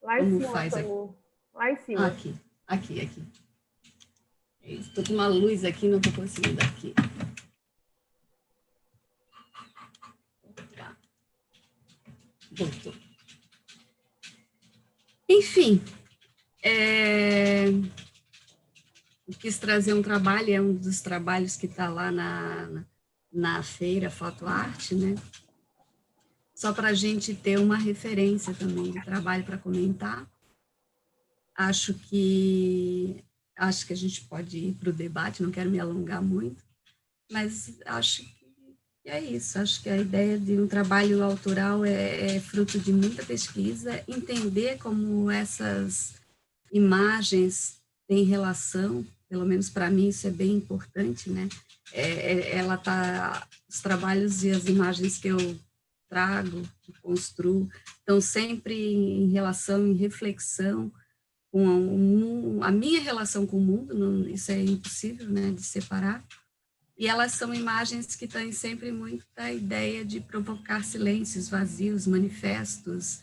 Lá em Como cima, faz aqui? Lá em cima. Aqui. Estou com uma luz aqui, não estou conseguindo aqui. Tá. Voltou. Enfim, eu quis trazer um trabalho, é um dos trabalhos que está lá na feira Foto Arte, né? Só para a gente ter uma referência também de trabalho para comentar. Acho que a gente pode ir para o debate, não quero me alongar muito, mas acho que é isso. Acho que a ideia de um trabalho autoral é fruto de muita pesquisa, entender como essas imagens têm relação, pelo menos para mim isso é bem importante, né? Os trabalhos e as imagens que eu trago, que construo, estão sempre em relação, em reflexão, com a minha relação com o mundo, isso é impossível, né, de separar, e elas são imagens que têm sempre muita ideia de provocar silêncios, vazios, manifestos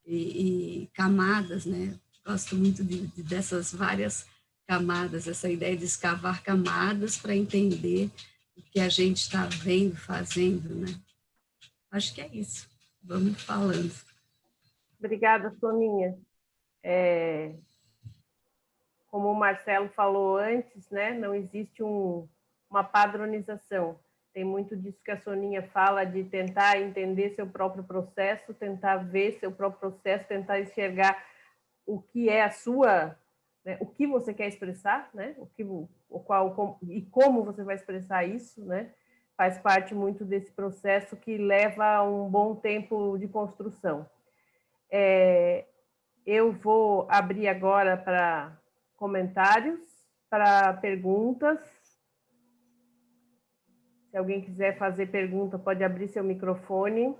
e camadas, né? Gosto muito dessas várias camadas, essa ideia de escavar camadas para entender o que a gente está vendo, fazendo, né? Acho que é isso. Vamos falando. Obrigada, Soninha. Como o Marcelo falou antes, né, não existe uma padronização. Tem muito disso que a Soninha fala, de tentar entender seu próprio processo, tentar ver seu próprio processo, tentar enxergar o que é a sua, né, o que você quer expressar, né, e como você vai expressar isso, né, faz parte muito desse processo que leva um bom tempo de construção. Eu vou abrir agora para comentários, para perguntas. Se alguém quiser fazer pergunta, pode abrir seu microfone.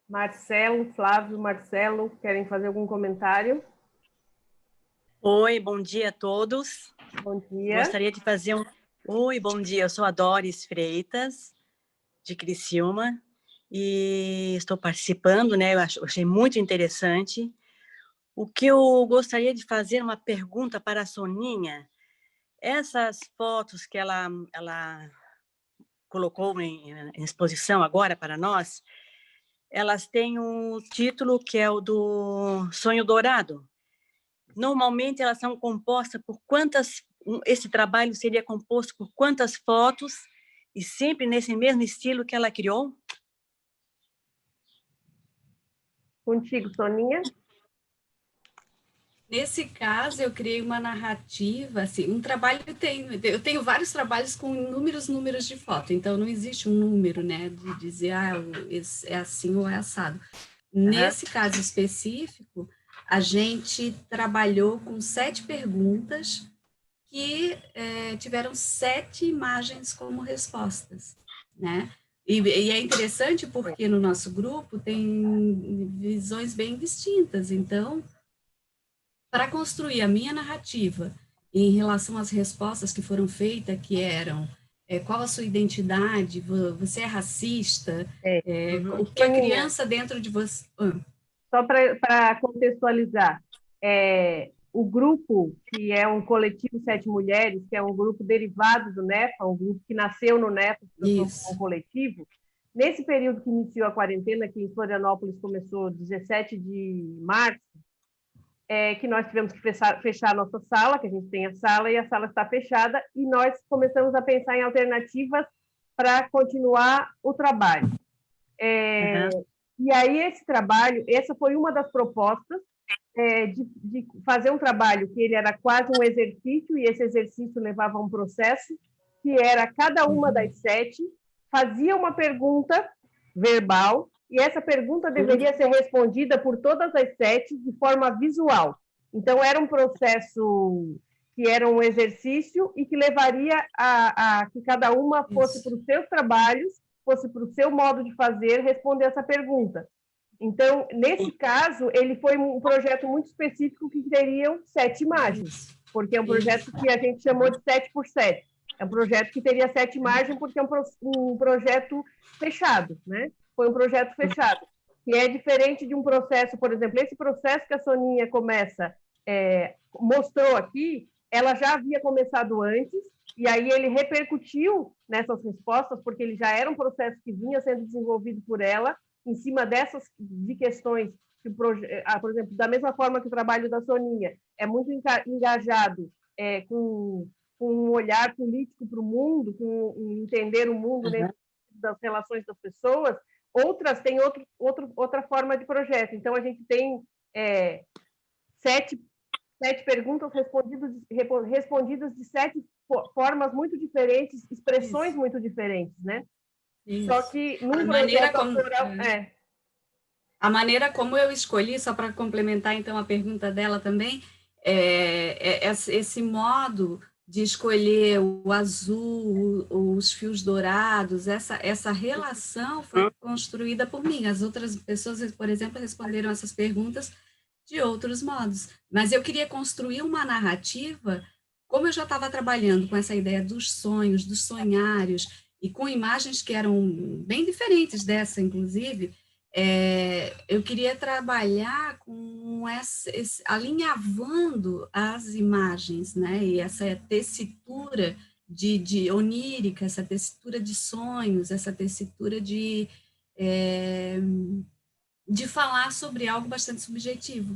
Marcelo, Flávio, Marcelo, querem fazer algum comentário? Oi, bom dia a todos. Bom dia. Gostaria de fazer Oi, bom dia. Eu sou a Doris Freitas, de Criciúma, e estou participando, né? Eu achei muito interessante. O que eu gostaria de fazer uma pergunta para a Soninha. Essas fotos que ela colocou em exposição agora para nós, elas têm um título que é o do Sonho Dourado. Normalmente elas são compostas por esse trabalho seria composto por quantas fotos, e sempre nesse mesmo estilo que ela criou? Contigo, Soninha. Nesse caso, eu criei uma narrativa, assim, eu tenho vários trabalhos com inúmeros números de foto, então não existe um número, né, de dizer, é assim ou é assado. Nesse caso específico, a gente trabalhou com 7 perguntas que tiveram 7 imagens como respostas, né? E é interessante porque no nosso grupo tem visões bem distintas, então, para construir a minha narrativa em relação às respostas que foram feitas, que eram qual a sua identidade, você é racista, o que a criança dentro de você... Só para contextualizar, o grupo, que é um coletivo Sete Mulheres, que é um grupo derivado do NEFA, um grupo que nasceu no NEFA, se transformou um coletivo, nesse período que iniciou a quarentena, que em Florianópolis começou 17 de março, que nós tivemos que fechar a nossa sala, que a gente tem a sala, e a sala está fechada, e nós começamos a pensar em alternativas para continuar o trabalho. E aí, esse trabalho, essa foi uma das propostas, de fazer um trabalho que ele era quase um exercício, e esse exercício levava a um processo, que era cada uma das 7 fazia uma pergunta verbal, e essa pergunta deveria ser respondida por todas as 7 de forma visual. Então, era um processo que era um exercício e que levaria a que cada uma fosse para os seus trabalhos, fosse para o seu modo de fazer, responder essa pergunta. Então, nesse caso, ele foi um projeto muito específico que teriam 7 imagens, porque é um projeto que a gente chamou de 7 por 7. É um projeto que teria 7 imagens, porque é um projeto fechado, né? Foi um projeto fechado, que é diferente de um processo, por exemplo, esse processo que a Soninha mostrou aqui, ela já havia começado antes, e aí ele repercutiu nessas respostas, porque ele já era um processo que vinha sendo desenvolvido por ela, em cima de questões, por exemplo, da mesma forma que o trabalho da Soninha é muito engajado com um olhar político para o mundo, com entender o mundo dentro das relações das pessoas, outras têm outra forma de projeto. Então, a gente tem 7 perguntas respondidas de 7 formas muito diferentes, expressões muito diferentes, né? Isso. Só que num projeto autoral... A maneira como eu escolhi, só para complementar então a pergunta dela também, esse modo de escolher o azul, os fios dourados, essa relação foi construída por mim. As outras pessoas, por exemplo, responderam essas perguntas de outros modos. Mas eu queria construir uma narrativa, como eu já estava trabalhando com essa ideia dos sonhos, dos sonhários, e com imagens que eram bem diferentes dessa, inclusive, eu queria trabalhar com alinhavando as imagens, né? E essa tessitura de onírica, essa tessitura de sonhos, essa tessitura de falar sobre algo bastante subjetivo.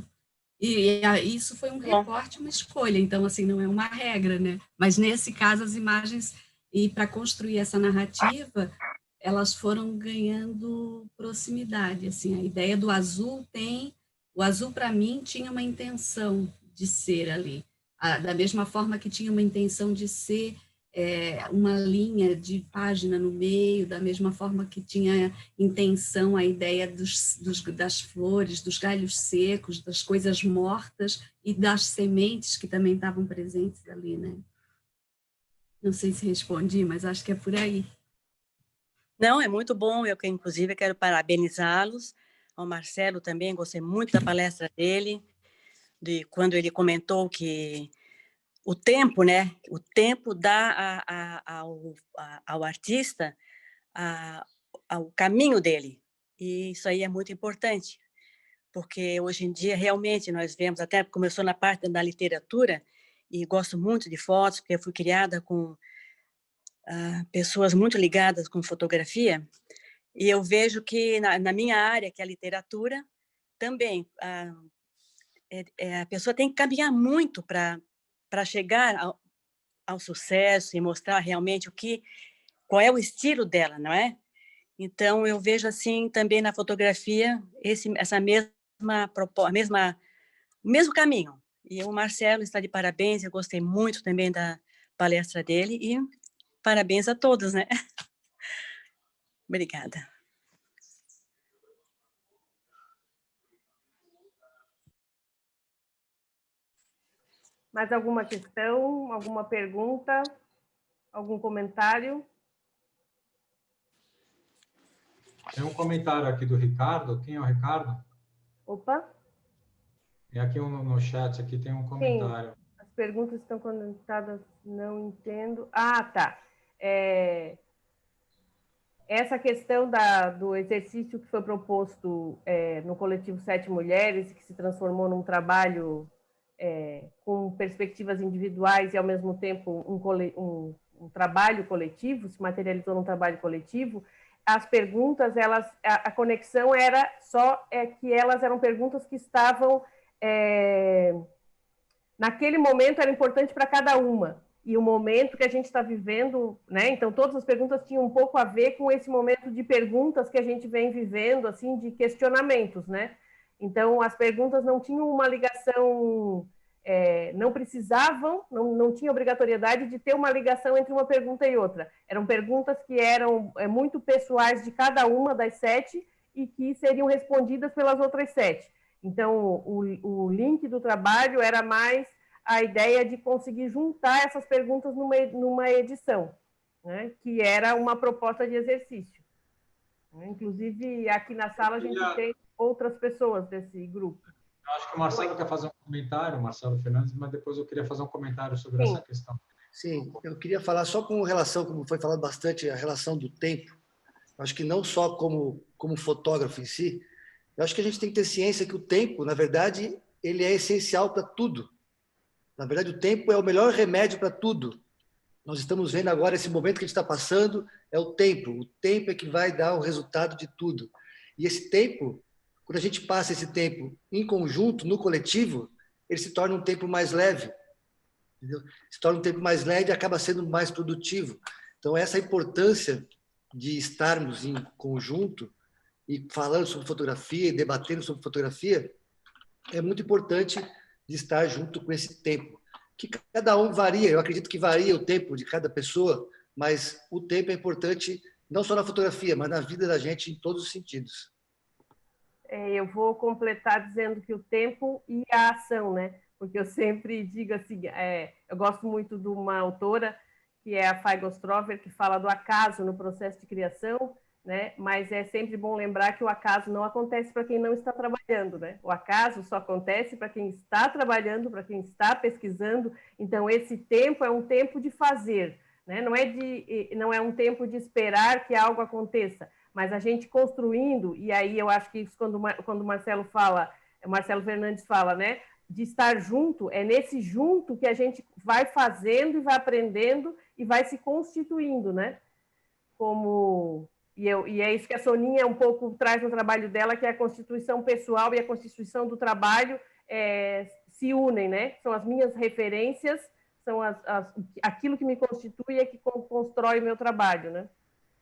E isso foi um recorte, uma escolha, então, assim, não é uma regra, né? Mas, nesse caso, as imagens, e para construir essa narrativa, elas foram ganhando proximidade, assim, a ideia do azul o azul, para mim, tinha uma intenção de ser ali, da mesma forma que tinha uma intenção de ser uma linha de página no meio, da mesma forma que tinha intenção a ideia das flores, dos galhos secos, das coisas mortas e das sementes que também estavam presentes ali, né? Não sei se respondi, mas acho que é por aí. Não, é muito bom, eu que inclusive quero parabenizá-los, ao Marcelo também, gostei muito da palestra dele, de quando ele comentou que o tempo, né? O tempo dá ao artista ao caminho dele. E isso aí é muito importante, porque hoje em dia realmente nós vemos, até começou na parte da literatura, e gosto muito de fotos, porque eu fui criada com pessoas muito ligadas com fotografia, e eu vejo que na minha área, que é a literatura, também a pessoa tem que caminhar muito para chegar ao sucesso e mostrar realmente qual é o estilo dela, não é? Então, eu vejo assim também na fotografia o mesmo caminho. E o Marcelo está de parabéns, eu gostei muito também da palestra dele e parabéns a todos, né? Obrigada. Mais alguma questão, alguma pergunta, algum comentário? Tem um comentário aqui do Ricardo. Quem é o Ricardo? Opa. E aqui no chat aqui tem um comentário. Sim, as perguntas estão conectadas, não entendo. Ah, tá. Essa questão do exercício que foi proposto no coletivo Sete Mulheres, que se transformou num trabalho com perspectivas individuais e, ao mesmo tempo, um trabalho coletivo, se materializou num trabalho coletivo, as perguntas, a conexão era só que elas eram perguntas que estavam, naquele momento, era importante para cada uma. E o momento que a gente está vivendo, né? Então, todas as perguntas tinham um pouco a ver com esse momento de perguntas que a gente vem vivendo, assim, de questionamentos, né? Então, as perguntas não tinham uma ligação, não precisavam, não tinha obrigatoriedade de ter uma ligação entre uma pergunta e outra. Eram perguntas que eram muito pessoais de cada uma das 7 e que seriam respondidas pelas outras 7. Então, o link do trabalho era mais a ideia de conseguir juntar essas perguntas numa edição, né? Que era uma proposta de exercício. Inclusive, aqui na sala a gente tem outras pessoas desse grupo. Eu acho que o Marcelo quer fazer um comentário, Marcelo Fernandes, mas depois eu queria fazer um comentário sobre essa questão. Sim, eu queria falar só com relação, como foi falado bastante, a relação do tempo. Eu acho que não só como fotógrafo em si, eu acho que a gente tem que ter ciência que o tempo, na verdade, ele é essencial para tudo. Na verdade, o tempo é o melhor remédio para tudo. Nós estamos vendo agora esse momento que a gente está passando, é o tempo. O tempo é que vai dar o resultado de tudo. E esse tempo, quando a gente passa esse tempo em conjunto, no coletivo, ele se torna um tempo mais leve. Entendeu? Se torna um tempo mais leve e acaba sendo mais produtivo. Então, essa importância de estarmos em conjunto e falando sobre fotografia e debatendo sobre fotografia é muito importante de estar junto com esse tempo. Que cada um varia, eu acredito que varia o tempo de cada pessoa, mas o tempo é importante não só na fotografia, mas na vida da gente em todos os sentidos. Eu vou completar dizendo que o tempo e a ação, né? Porque eu sempre digo assim, eu gosto muito de uma autora, que é a Fay Gostrover, que fala do acaso no processo de criação, né? Mas é sempre bom lembrar que o acaso não acontece para quem não está trabalhando, né? O acaso só acontece para quem está trabalhando, para quem está pesquisando. Então, esse tempo é um tempo de fazer, né? Não é um tempo de esperar que algo aconteça, mas a gente construindo, e aí eu acho que isso quando o Marcelo Fernandes fala, né? De estar junto, é nesse junto que a gente vai fazendo e vai aprendendo e vai se constituindo, né? E é isso que a Soninha um pouco traz no trabalho dela, que é a constituição pessoal e a constituição do trabalho se unem, né? São as minhas referências, são aquilo que me constitui e que constrói o meu trabalho, né?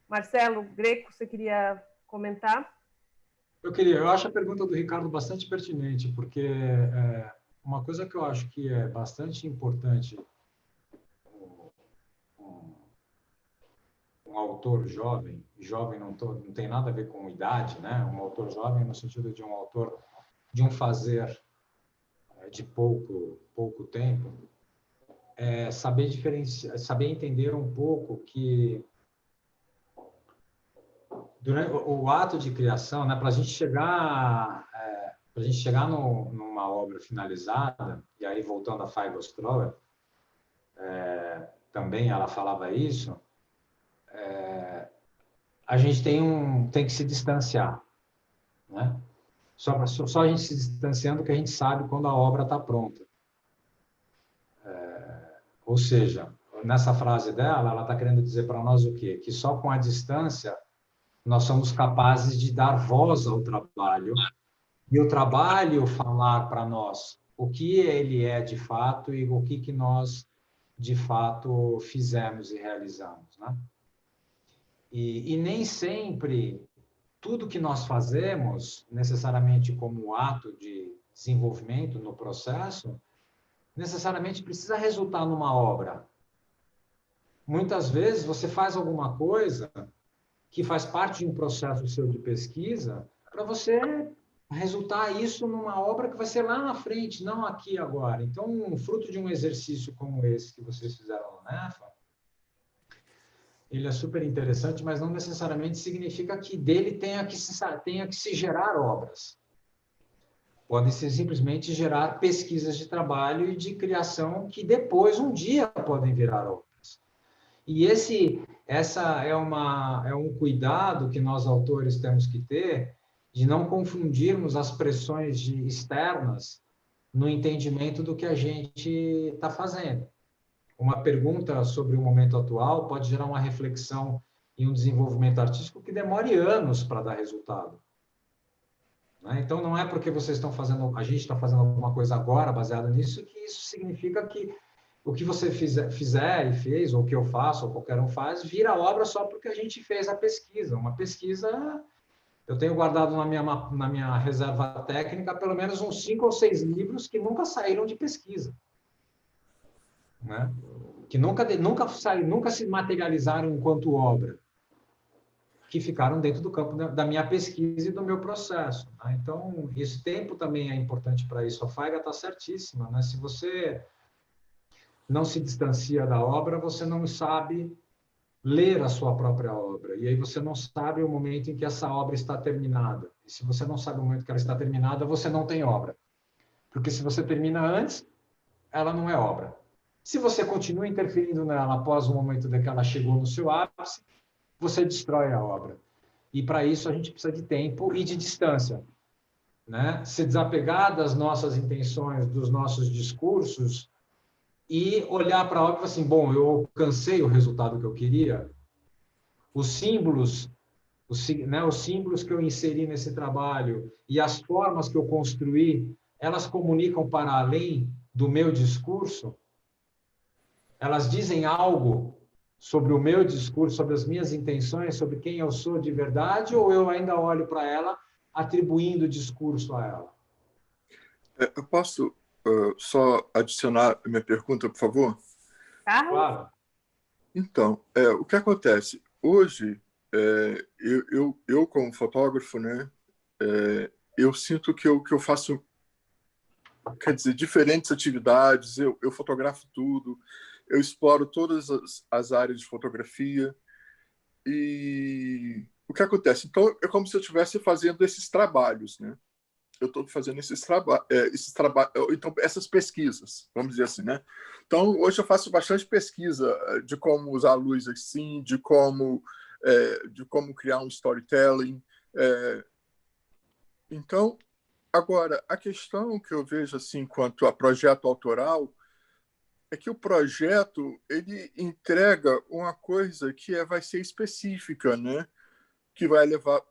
Marcelo Greco, você queria comentar? Eu acho a pergunta do Ricardo bastante pertinente, porque uma coisa que eu acho que é bastante importante, um autor jovem não tem nada a ver com idade, né? Um autor jovem no sentido de um autor de um fazer de pouco tempo, saber diferenciar, saber entender um pouco que durante o ato de criação, né, para a gente chegar numa obra finalizada, e aí voltando a Fay Gostrover, também ela falava isso, a gente tem que se distanciar, né? Só a gente se distanciando que a gente sabe quando a obra está pronta. Ou seja, nessa frase dela, ela está querendo dizer para nós o quê? Que só com a distância nós somos capazes de dar voz ao trabalho e o trabalho falar para nós o que ele é de fato e o que nós de fato fizemos e realizamos, né? E nem sempre tudo que nós fazemos, necessariamente como ato de desenvolvimento no processo, necessariamente precisa resultar numa obra. Muitas vezes você faz alguma coisa que faz parte de um processo seu de pesquisa para você resultar isso numa obra que vai ser lá na frente, não aqui agora. Então, fruto de um exercício como esse que vocês fizeram no NEFA, ele é super interessante, mas não necessariamente significa que dele tenha que se gerar obras. Podem ser simplesmente gerar pesquisas de trabalho e de criação que depois, um dia, podem virar obras. E essa é um cuidado que nós, autores, temos que ter de não confundirmos as pressões externas no entendimento do que a gente está fazendo. Uma pergunta sobre o momento atual pode gerar uma reflexão e um desenvolvimento artístico que demore anos para dar resultado. Né? Então, não é porque vocês estão fazendo, a gente está fazendo alguma coisa agora baseada nisso, que isso significa que o que você fizer e fez, ou o que eu faço, ou qualquer um faz, vira obra só porque a gente fez a pesquisa. Uma pesquisa, eu tenho guardado na minha reserva técnica pelo menos uns 5 ou 6 livros que nunca saíram de pesquisa. Né? Que nunca se materializaram enquanto obra, que ficaram dentro do campo da minha pesquisa e do meu processo. Né? Então, esse tempo também é importante para isso. A Faiga está certíssima. Né? Se você não se distancia da obra, você não sabe ler a sua própria obra. E aí você não sabe o momento em que essa obra está terminada. E se você não sabe o momento que ela está terminada, você não tem obra. Porque se você termina antes, ela não é obra. Se você continua interferindo nela após o momento em que ela chegou no seu ápice, você destrói a obra. E para isso a gente precisa de tempo e de distância. Né? Se desapegar das nossas intenções, dos nossos discursos e olhar para a obra e falar assim, bom, eu alcancei o resultado que eu queria. Os símbolos que eu inseri nesse trabalho e as formas que eu construí, elas comunicam para além do meu discurso? Elas dizem algo sobre o meu discurso, sobre as minhas intenções, sobre quem eu sou de verdade, ou eu ainda olho para ela atribuindo discurso a ela? Eu posso só adicionar a minha pergunta, por favor? Claro. Então, o que acontece? Hoje, eu como fotógrafo, né, eu sinto que eu faço, quer dizer, diferentes atividades, eu fotografo tudo, eu exploro todas as áreas de fotografia. E o que acontece? Então, é como se eu estivesse fazendo esses trabalhos, né? Eu estou fazendo esses trabalhos, então, essas pesquisas, vamos dizer assim, né? Então, hoje eu faço bastante pesquisa de como usar a luz assim, de como criar um storytelling. Então, agora, a questão que eu vejo assim, quanto a projeto autoral, é que o projeto ele entrega uma coisa que vai ser específica, né? Que vai levar...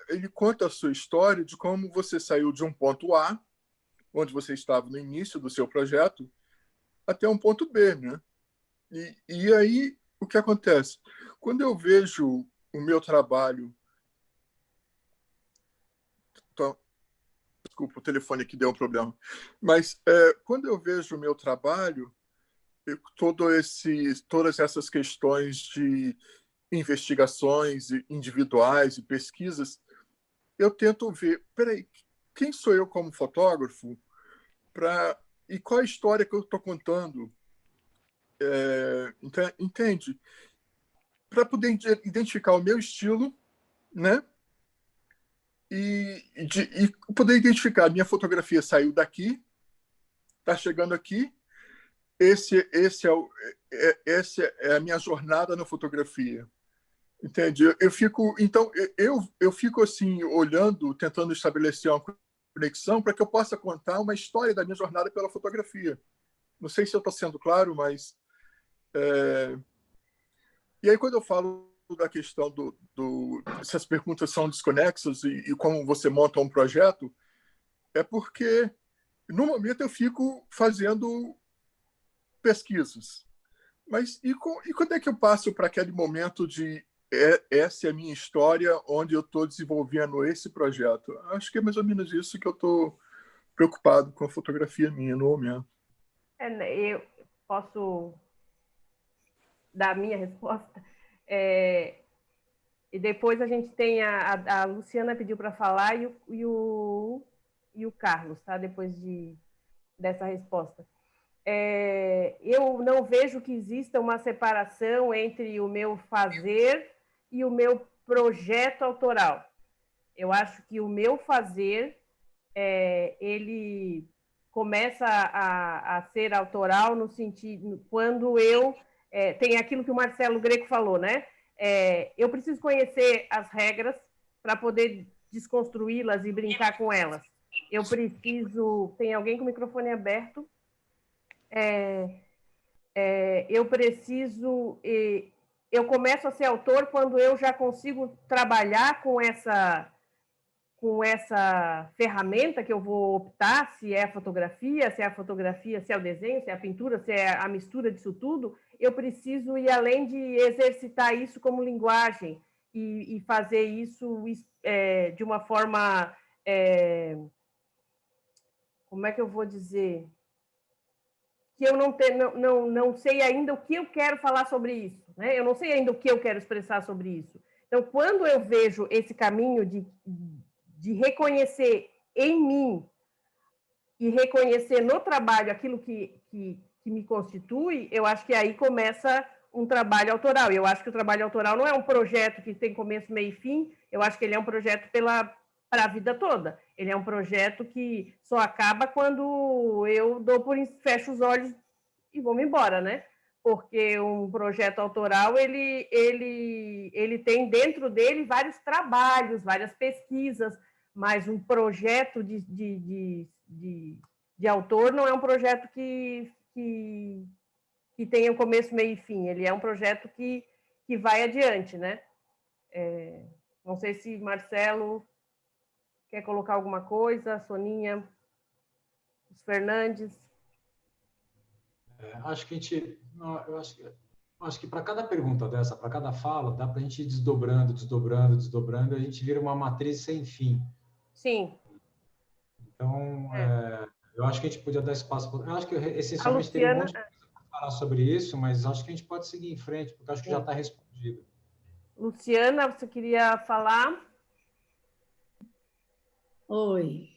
ele conta a sua história de como você saiu de um ponto A, onde você estava no início do seu projeto, até um ponto B, né? E aí, o que acontece? Quando eu vejo o meu trabalho... Então, desculpa, o telefone aqui deu um problema. Mas quando eu vejo o meu trabalho, todas essas questões de investigações individuais e pesquisas, eu tento ver, peraí, quem sou eu como fotógrafo e qual a história que eu estou contando? Entende? Para poder identificar o meu estilo, né? E poder identificar, a minha fotografia saiu daqui, está chegando aqui, essa é a minha jornada na fotografia. Entende? Eu fico assim, olhando, tentando estabelecer uma conexão para que eu possa contar uma história da minha jornada pela fotografia. Não sei se eu estou sendo claro, mas... E aí, quando eu falo da questão se as perguntas são desconexas e como você monta um projeto, é porque, no momento, eu fico fazendo pesquisas. Mas e quando é que eu passo para aquele momento de essa é a minha história, onde eu estou desenvolvendo esse projeto? Acho que é mais ou menos isso que eu estou preocupado com a fotografia minha no momento. Eu posso dar a minha resposta? E depois a gente tem a Luciana pediu para falar e o Carlos, tá? Depois dessa resposta. Eu não vejo que exista uma separação entre o meu fazer e o meu projeto autoral. Eu acho que o meu fazer, ele começa a ser autoral no sentido, quando eu... tem aquilo que o Marcelo Greco falou, né? Eu preciso conhecer as regras para poder desconstruí-las e brincar com elas. eu preciso... Tem alguém com o microfone aberto? Eu preciso... Eu começo a ser autor quando eu já consigo trabalhar com essa ferramenta que eu vou optar, se é a fotografia, se é o desenho, se é a pintura, se é a mistura disso tudo. Eu preciso ir além de exercitar isso como linguagem e fazer isso de uma forma... como é que eu vou dizer? Que eu não sei ainda o que eu quero falar sobre isso, né? Eu não sei ainda o que eu quero expressar sobre isso. Então, quando eu vejo esse caminho de reconhecer em mim e reconhecer no trabalho aquilo que me constitui, eu acho que aí começa um trabalho autoral. Eu acho que o trabalho autoral não é um projeto que tem começo, meio e fim, eu acho que ele é um projeto para a vida toda. Ele é um projeto que só acaba quando eu fecho os olhos e vou-me embora, né? Porque um projeto autoral, ele tem dentro dele vários trabalhos, várias pesquisas, mas um projeto de autor não é um projeto que tenha um começo, meio e fim. Ele é um projeto que vai adiante, né? Não sei se Marcelo quer colocar alguma coisa, Soninha, os Fernandes. Acho que a gente... Eu acho que para cada pergunta dessa, para cada fala, dá para a gente ir desdobrando, e a gente vira uma matriz sem fim. Sim. Então, eu acho que a gente podia dar espaço... Eu acho que essencialmente Luciana... teria um monte de coisa para falar sobre isso, mas acho que a gente pode seguir em frente, porque acho que já está respondido. Luciana, você queria falar? Oi.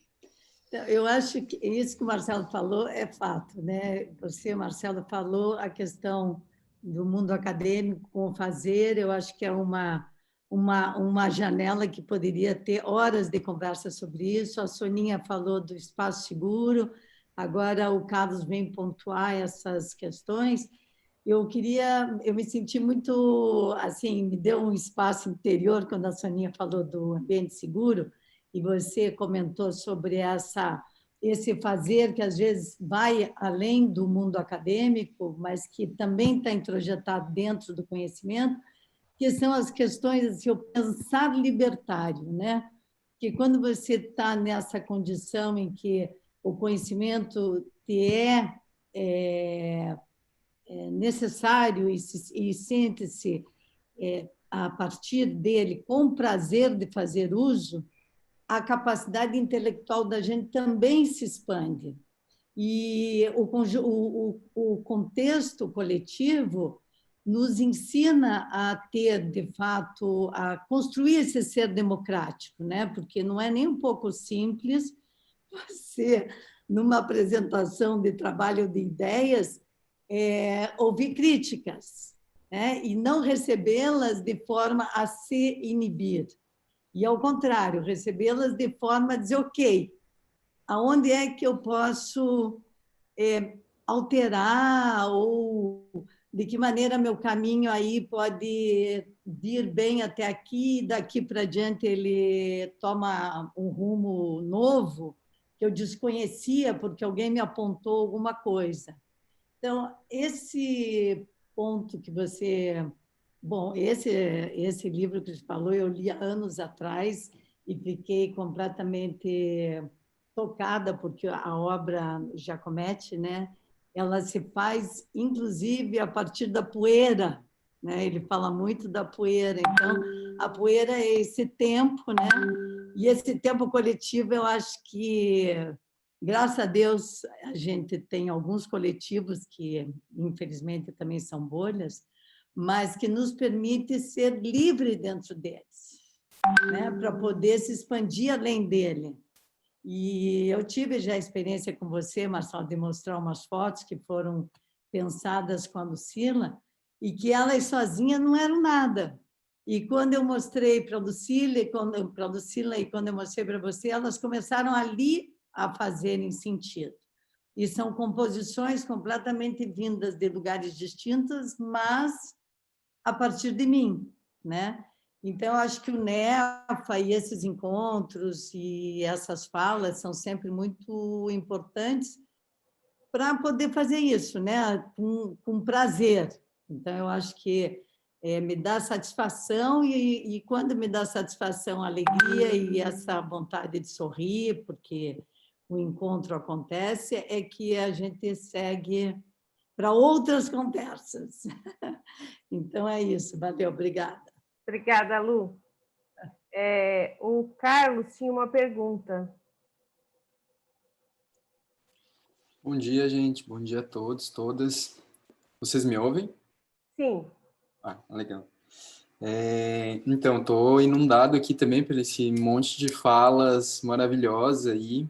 Eu acho que isso que o Marcelo falou é fato, né? Você, Marcelo, falou a questão do mundo acadêmico com o fazer, eu acho que é uma janela que poderia ter horas de conversa sobre isso. A Soninha falou do espaço seguro, agora o Carlos vem pontuar essas questões. Eu me senti muito, assim, me deu um espaço interior quando a Soninha falou do ambiente seguro, e você comentou sobre esse fazer que às vezes vai além do mundo acadêmico, mas que também está introjetado dentro do conhecimento, que são as questões, assim, o pensar libertário, né? Que quando você está nessa condição em que o conhecimento é necessário e sente-se a partir dele com prazer de fazer uso, a capacidade intelectual da gente também se expande. E o contexto coletivo nos ensina a ter, de fato, a construir esse ser democrático, né? Porque não é nem um pouco simples você, numa apresentação de trabalho de ideias, ouvir críticas, né? E não recebê-las de forma a se inibir. E, ao contrário, recebê-las de forma a dizer, ok, aonde é que eu posso alterar ou de que maneira meu caminho aí pode vir bem até aqui e daqui para diante ele toma um rumo novo que eu desconhecia porque alguém me apontou alguma coisa. Então, esse ponto que você... Bom, esse livro que você falou, eu li há anos atrás e fiquei completamente tocada, porque a obra Giacometti, né, ela se faz, inclusive, a partir da poeira, né? Ele fala muito da poeira. Então, a poeira é esse tempo, né? E esse tempo coletivo, eu acho que, graças a Deus, a gente tem alguns coletivos que, infelizmente, também são bolhas, mas que nos permite ser livre dentro deles, né? Para poder se expandir além dele. E eu tive já a experiência com você, Marcelo, de mostrar umas fotos que foram pensadas com a Lucila e que elas sozinhas não eram nada. E quando eu mostrei para a Lucila e quando eu mostrei para você, elas começaram ali a fazerem sentido. E são composições completamente vindas de lugares distintos, mas a partir de mim, né? Então, acho que o NEFA e esses encontros e essas falas são sempre muito importantes para poder fazer isso, né? Com prazer. Então, eu acho que me dá satisfação e quando me dá satisfação, alegria e essa vontade de sorrir, porque o encontro acontece, é que a gente segue para outras conversas. Então, é isso. Valeu, obrigada. Obrigada, Lu. O Carlos tinha uma pergunta. Bom dia, gente. Bom dia a todos, todas. Vocês me ouvem? Sim. Ah, legal. Então, estou inundado aqui também por esse monte de falas maravilhosas aí.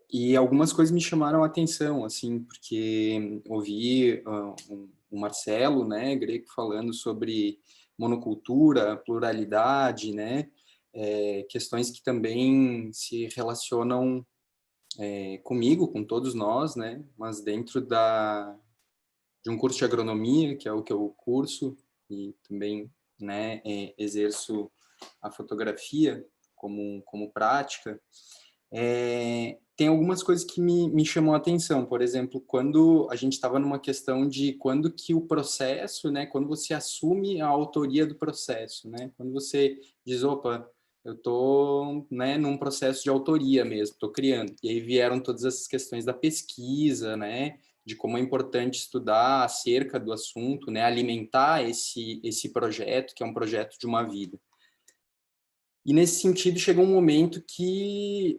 E algumas coisas me chamaram a atenção, assim, porque ouvi o Marcelo, né, Greco, falando sobre monocultura, pluralidade, né, questões que também se relacionam comigo, com todos nós, né, mas dentro de um curso de agronomia, que é o que eu curso, e também, né, exerço a fotografia como prática. Tem algumas coisas que me chamam a atenção, por exemplo, quando a gente estava numa questão de quando que o processo, né, quando você assume a autoria do processo, né, quando você diz, opa, eu estou, né, num processo de autoria mesmo, estou criando, e aí vieram todas essas questões da pesquisa, né, de como é importante estudar acerca do assunto, né, alimentar esse projeto, que é um projeto de uma vida. E nesse sentido chega um momento que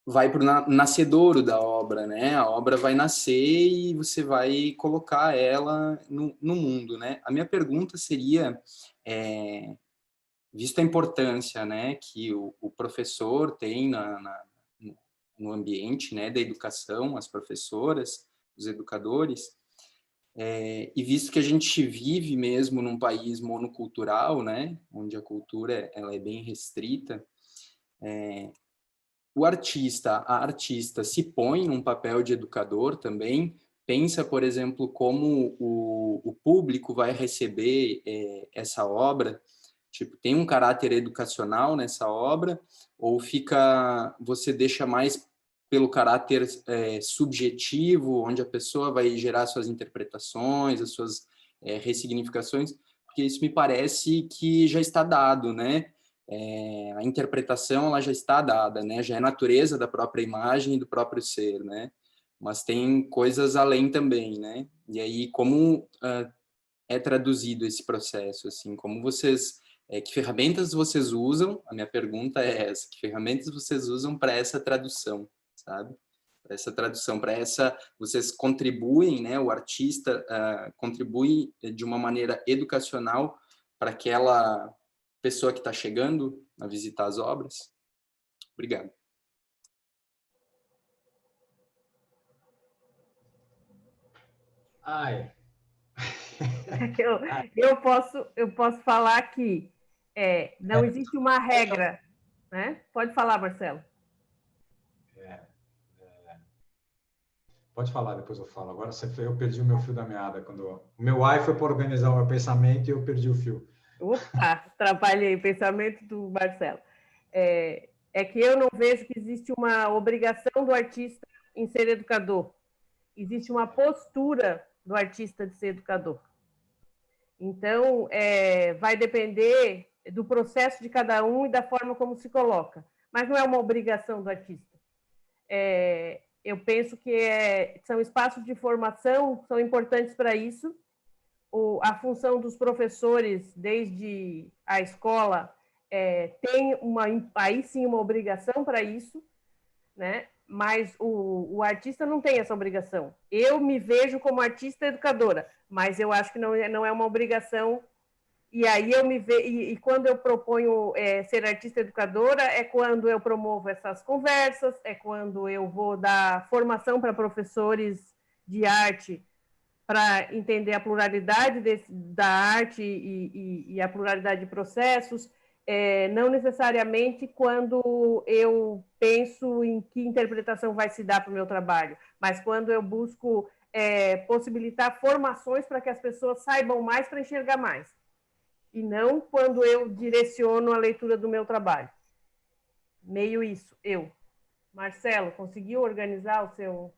vai para o nascedouro da obra, né? A obra vai nascer e você vai colocar ela no mundo, né? A minha pergunta seria, visto a importância, né, que o professor tem no ambiente, né, da educação, as professoras, os educadores, e visto que a gente vive mesmo num país monocultural, né, onde a cultura ela é bem restrita, a artista se põe num papel de educador também, pensa, por exemplo, como o público vai receber essa obra, tipo, tem um caráter educacional nessa obra, ou você deixa mais pelo caráter subjetivo, onde a pessoa vai gerar suas interpretações, as suas ressignificações, porque isso me parece que já está dado, né? A interpretação ela já está dada, né? Já é natureza da própria imagem e do próprio ser, né? Mas tem coisas além também, né? E aí como é traduzido esse processo, assim, como vocês que ferramentas vocês usam? A minha pergunta é essa: que ferramentas vocês usam para essa tradução, sabe? Para essa tradução, vocês contribuem, né? O artista contribui de uma maneira educacional para aquela pessoa que está chegando a visitar as obras? Obrigado. Eu posso falar que não existe uma regra, né? Pode falar, Marcelo. Pode falar, depois eu falo. Agora eu perdi o meu fio da meada. O meu ai foi para organizar o meu pensamento e eu perdi o fio. Opa, atrapalhei o pensamento do Marcelo. É que eu não vejo que existe uma obrigação do artista em ser educador. Existe uma postura do artista de ser educador. Então, vai depender do processo de cada um e da forma como se coloca. Mas não é uma obrigação do artista. Eu penso que são espaços de formação, são importantes para isso. A função dos professores, desde a escola, tem aí sim uma obrigação para isso, né? Mas o artista não tem essa obrigação. Eu me vejo como artista educadora, mas eu acho que não é uma obrigação. E aí e quando eu proponho ser artista educadora, é quando eu promovo essas conversas, é quando eu vou dar formação para professores de arte para entender a pluralidade da arte e a pluralidade de processos, não necessariamente quando eu penso em que interpretação vai se dar para o meu trabalho, mas quando eu busco possibilitar formações para que as pessoas saibam mais para enxergar mais. e não quando eu direciono a leitura do meu trabalho. Meio isso, eu. Marcelo, conseguiu organizar o seu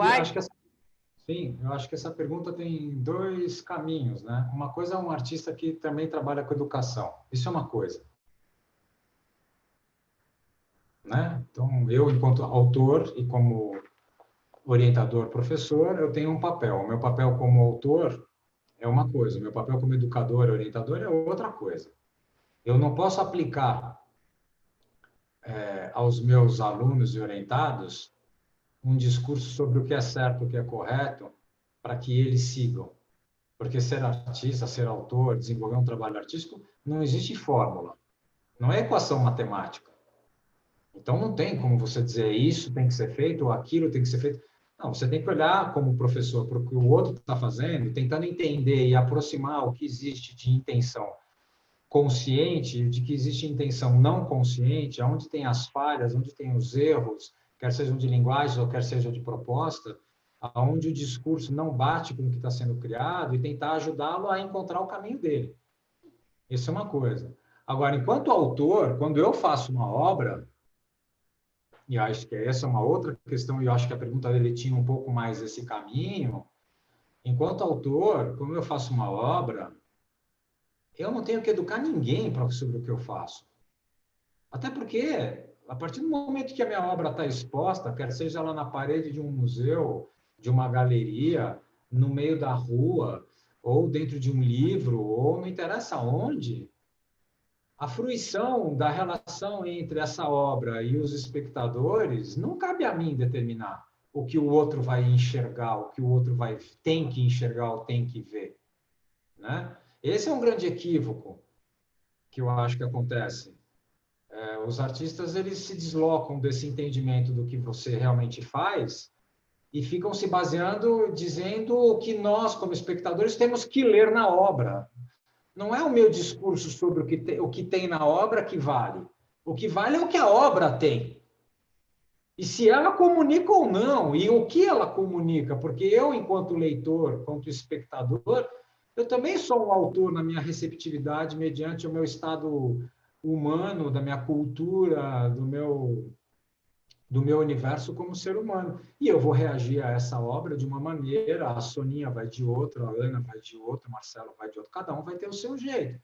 Acho que sim, eu acho que essa pergunta tem dois caminhos, né? Uma coisa é um artista que também trabalha com educação. Isso é uma coisa. Né? Então, eu, enquanto autor e como orientador, professor, eu tenho um papel. O meu papel como autor é uma coisa, o meu papel como educador, orientador é outra coisa. Eu não posso aplicar aos meus alunos e orientados um discurso sobre o que é certo, o que é correto, para que eles sigam. Porque ser artista, ser autor, desenvolver um trabalho artístico, não existe fórmula. Não é equação matemática. Então, não tem como você dizer isso tem que ser feito ou aquilo tem que ser feito. Não, você tem que olhar como professor para o que o outro está fazendo, tentando entender e aproximar o que existe de intenção consciente, de que existe intenção não consciente, onde tem as falhas, onde tem os erros, quer sejam de linguagem ou quer seja de proposta, onde o discurso não bate com o que está sendo criado e tentar ajudá-lo a encontrar o caminho dele. Isso é uma coisa. Agora, enquanto autor, quando eu faço uma obra, e acho que essa é uma outra questão, e eu acho que a pergunta dele tinha um pouco mais esse caminho, enquanto autor, quando eu faço uma obra, eu não tenho que educar ninguém sobre o que eu faço. Até porque, a partir do momento que a minha obra está exposta, quer seja ela na parede de um museu, de uma galeria, no meio da rua, ou dentro de um livro, ou não interessa onde, a fruição da relação entre essa obra e os espectadores não cabe a mim determinar o que o outro vai enxergar, o que o outro tem que enxergar ou tem que ver. Né? Esse é um grande equívoco que eu acho que acontece. Os artistas eles se deslocam desse entendimento do que você realmente faz e ficam se baseando, dizendo o que nós, como espectadores, temos que ler na obra. Não é o meu discurso sobre o que tem na obra que vale. O que vale é o que a obra tem. E se ela comunica ou não, e o que ela comunica, porque eu, enquanto leitor, enquanto espectador, eu também sou um autor na minha receptividade mediante o meu estado humano, da minha cultura, do meu universo como ser humano. E eu vou reagir a essa obra de uma maneira, a Soninha vai de outra, a Ana vai de outra, o Marcelo vai de outra, cada um vai ter o seu jeito.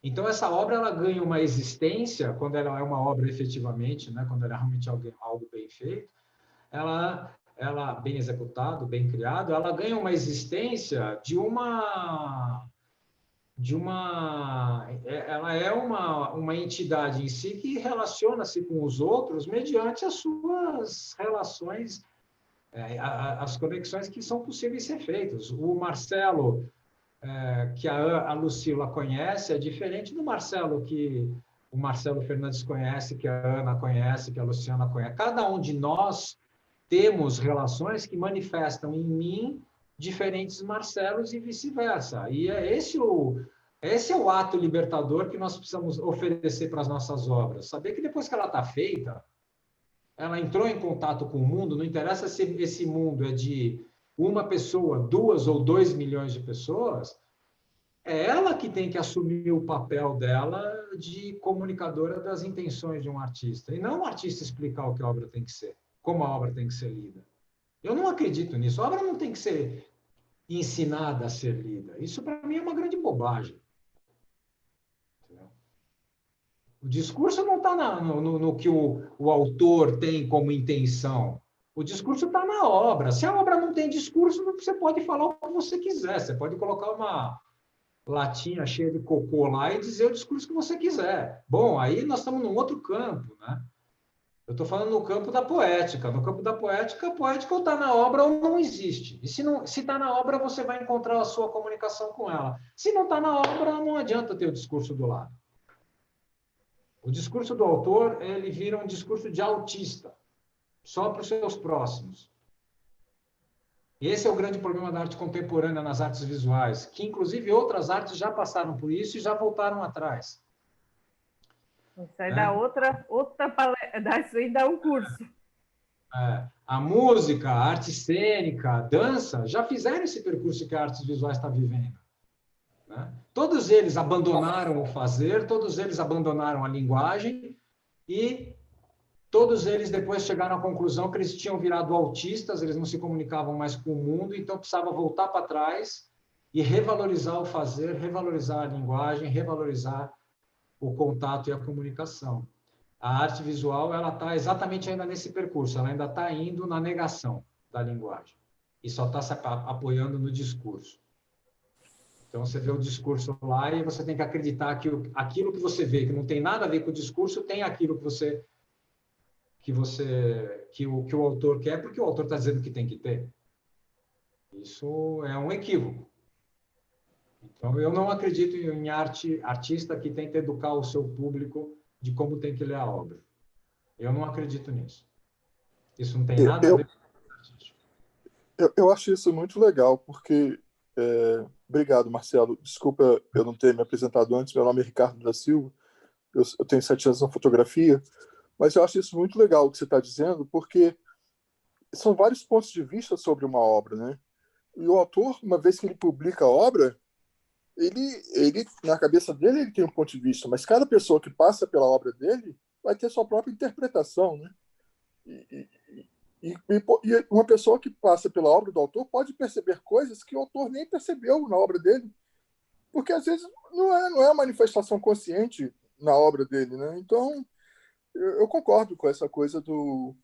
Então, essa obra ela ganha uma existência, quando ela é uma obra efetivamente, né, quando ela é realmente algo bem feito, ela bem executado, bem criado, ela ganha uma existência ela é uma entidade em si que relaciona-se com os outros mediante as suas relações, as conexões que são possíveis ser feitas. O Marcelo, que a Lucila conhece, é diferente do Marcelo que o Marcelo Fernandes conhece, que a Ana conhece, que a Luciana conhece. Cada um de nós temos relações que manifestam em mim diferentes Marcelos e vice-versa. E esse é o ato libertador que nós precisamos oferecer para as nossas obras. Saber que depois que ela está feita, ela entrou em contato com o mundo, não interessa se esse mundo é de uma pessoa, 2 ou 2 milhões de pessoas, é ela que tem que assumir o papel dela de comunicadora das intenções de um artista, e não o artista explicar o que a obra tem que ser, como a obra tem que ser lida. Eu não acredito nisso. A obra não tem que ser ensinada a ser lida. Isso, para mim, é uma grande bobagem. Entendeu? O discurso não está no que o autor tem como intenção. O discurso está na obra. Se a obra não tem discurso, você pode falar o que você quiser. Você pode colocar uma latinha cheia de cocô lá e dizer o discurso que você quiser. Bom, aí nós estamos num outro campo, né? Eu estou falando no campo da poética. No campo da poética, a poética ou está na obra ou não existe. E se está na obra, você vai encontrar a sua comunicação com ela. Se não está na obra, não adianta ter o discurso do lado. O discurso do autor, ele vira um discurso de autista, só para os seus próximos. Esse é o grande problema da arte contemporânea nas artes visuais, que inclusive outras artes já passaram por isso e já voltaram atrás. Isso aí dá outra palestra, isso aí dá um curso. A música, a arte cênica, a dança, já fizeram esse percurso que a artes visuais está vivendo. né? Todos eles abandonaram o fazer, todos eles abandonaram a linguagem e todos eles depois chegaram à conclusão que eles tinham virado autistas, eles não se comunicavam mais com o mundo, então precisava voltar para trás e revalorizar o fazer, revalorizar a linguagem, revalorizar o contato e a comunicação. A arte visual, ela está exatamente ainda nesse percurso, ela ainda está indo na negação da linguagem e só está se apoiando no discurso. Então, você vê o discurso lá e você tem que acreditar que aquilo que você vê, que não tem nada a ver com o discurso, tem aquilo que o autor quer, porque o autor está dizendo que tem que ter. Isso é um equívoco. Então, eu não acredito em artista que tenta educar o seu público de como tem que ler a obra. Eu não acredito nisso. Isso não tem nada a ver com artista. Eu acho isso muito legal, porque... Obrigado, Marcelo. Desculpa eu não ter me apresentado antes. Meu nome é Ricardo da Silva. Eu tenho 7 anos na fotografia. Mas eu acho isso muito legal o que você está dizendo, porque são vários pontos de vista sobre uma obra, né? E o autor, uma vez que ele publica a obra, ele na cabeça dele, ele tem um ponto de vista, mas cada pessoa que passa pela obra dele vai ter sua própria interpretação, né? E uma pessoa que passa pela obra do autor pode perceber coisas que o autor nem percebeu na obra dele, porque às vezes não é uma manifestação consciente na obra dele, né? Então, eu concordo com essa coisa do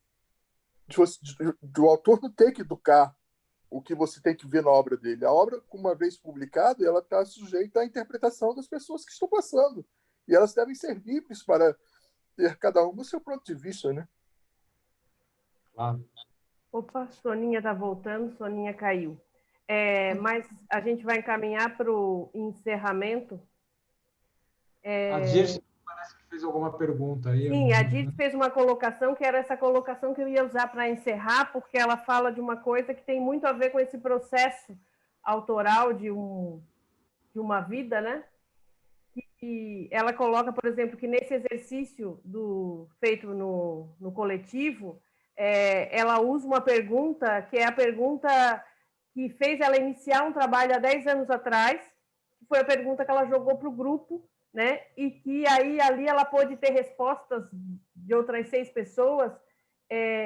autor não ter que educar o que você tem que ver na obra dele. A obra, uma vez publicada, ela está sujeita à interpretação das pessoas que estão passando, e elas devem ser livres para ter cada um o seu ponto de vista, né? Claro. Opa, Soninha está voltando, Soninha caiu. Mas a gente vai encaminhar para o encerramento. A Dirce parece que fez alguma pergunta aí. Sim, a Dirce fez uma colocação que era essa colocação que eu ia usar para encerrar, porque ela fala de uma coisa que tem muito a ver com esse processo autoral de uma vida, né? E ela coloca, por exemplo, que nesse exercício feito no coletivo, ela usa uma pergunta que é a pergunta que fez ela iniciar um trabalho há 10 anos atrás, que foi a pergunta que ela jogou para o grupo, né? E que aí ali ela pôde ter respostas de outras 6 pessoas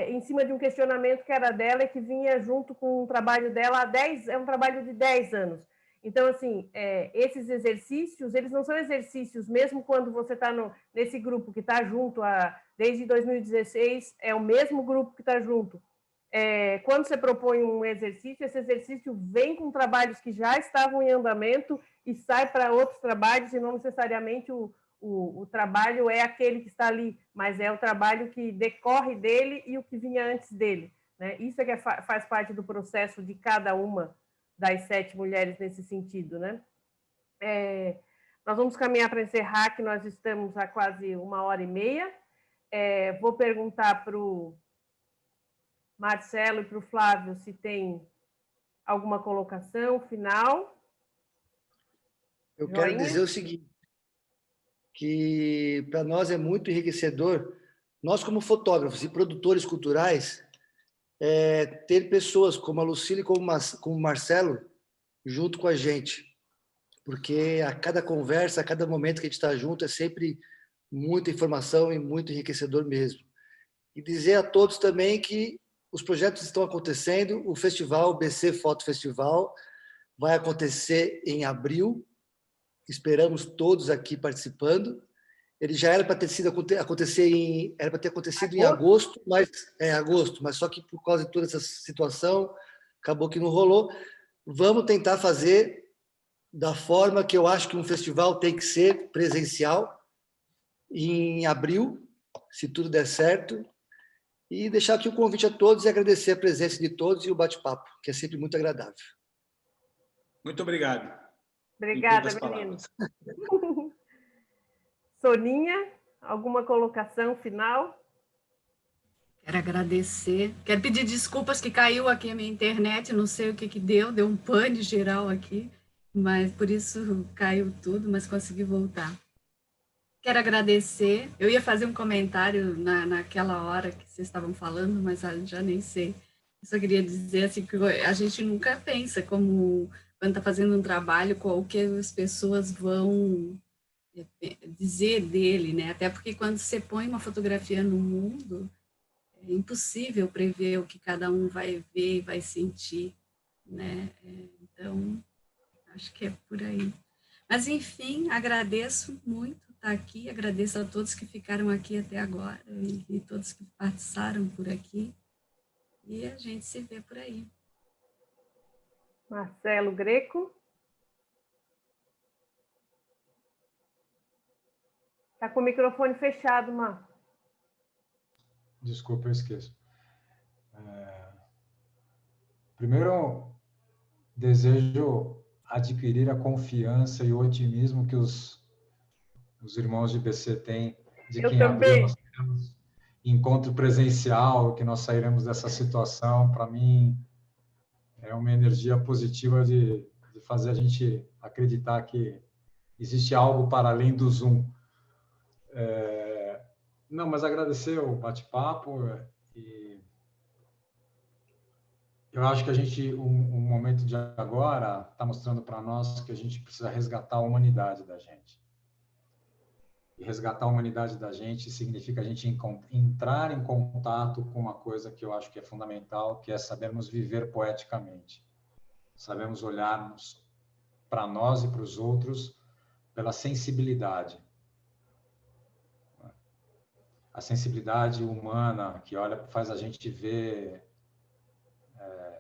em cima de um questionamento que era dela e que vinha junto com o trabalho dela é um trabalho de 10 anos. Então, assim, esses exercícios, eles não são exercícios, mesmo quando você está nesse grupo que está junto desde 2016, é o mesmo grupo que está junto. Quando você propõe um exercício, esse exercício vem com trabalhos que já estavam em andamento e sai para outros trabalhos, e não necessariamente o trabalho é aquele que está ali, mas é o trabalho que decorre dele e o que vinha antes dele, né? Isso é que faz parte do processo de cada uma das 7 mulheres nesse sentido, né? Nós vamos caminhar para encerrar, que nós estamos há quase 1h30. Vou perguntar para o Marcelo e para o Flávio se tem alguma colocação final. Eu quero dizer o seguinte, que para nós é muito enriquecedor, nós como fotógrafos e produtores culturais, ter pessoas como a Lucília e como o Marcelo junto com a gente, porque a cada conversa, a cada momento que a gente está junto é sempre muita informação e muito enriquecedor mesmo. E dizer a todos também que os projetos estão acontecendo, o festival, o BC Foto Festival, vai acontecer em abril, esperamos todos aqui participando. Ele já era para ter acontecido em agosto, mas só que por causa de toda essa situação, acabou que não rolou. Vamos tentar fazer da forma que eu acho que um festival tem que ser, presencial, em abril, se tudo der certo, e deixar aqui o convite a todos e agradecer a presença de todos e o bate-papo, que é sempre muito agradável. Muito obrigado. Obrigada, meninos. Soninha, alguma colocação final? Quero agradecer. Quero pedir desculpas que caiu aqui a minha internet, não sei o que deu um pane geral aqui, mas por isso caiu tudo, mas consegui voltar. Quero agradecer. Eu ia fazer um comentário naquela hora que vocês estavam falando, mas já nem sei. Eu só queria dizer assim, que a gente nunca pensa como quando está fazendo um trabalho, qual que as pessoas vão dizer dele, né? Até porque quando você põe uma fotografia no mundo, é impossível prever o que cada um vai ver e vai sentir, né? Então, acho que é por aí. Mas, enfim, agradeço muito estar aqui, agradeço a todos que ficaram aqui até agora e todos que passaram por aqui. E a gente se vê por aí. Marcelo Greco. Está com o microfone fechado, Mar. Desculpa, eu esqueço. Primeiro, desejo adquirir a confiança e o otimismo que os irmãos de BC têm, de que em abril nós teremos encontro presencial, que nós sairemos dessa situação. Para mim, é uma energia positiva de fazer a gente acreditar que existe algo para além do Zoom. Não, mas agradecer o bate-papo e eu acho que a gente, o momento de agora está mostrando para nós que a gente precisa resgatar a humanidade da gente. E resgatar a humanidade da gente significa a gente entrar em contato com uma coisa que eu acho que é fundamental, que é sabermos viver poeticamente. Sabemos olharmos para nós e para os outros pela sensibilidade. A sensibilidade humana que olha, faz a gente ver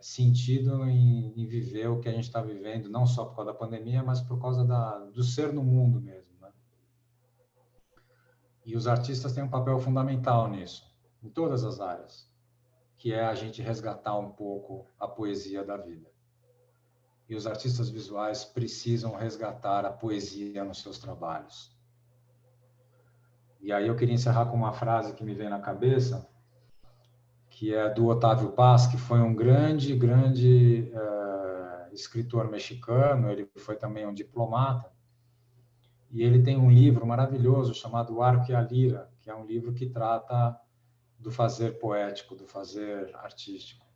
sentido em viver o que a gente está vivendo, não só por causa da pandemia, mas por causa do ser no mundo mesmo, né? E os artistas têm um papel fundamental nisso, em todas as áreas, que é a gente resgatar um pouco a poesia da vida. E os artistas visuais precisam resgatar a poesia nos seus trabalhos. E aí eu queria encerrar com uma frase que me vem na cabeça, que é do Otávio Paz, que foi um grande escritor mexicano, ele foi também um diplomata, e ele tem um livro maravilhoso chamado O Arco e a Lira, que é um livro que trata do fazer poético, do fazer artístico.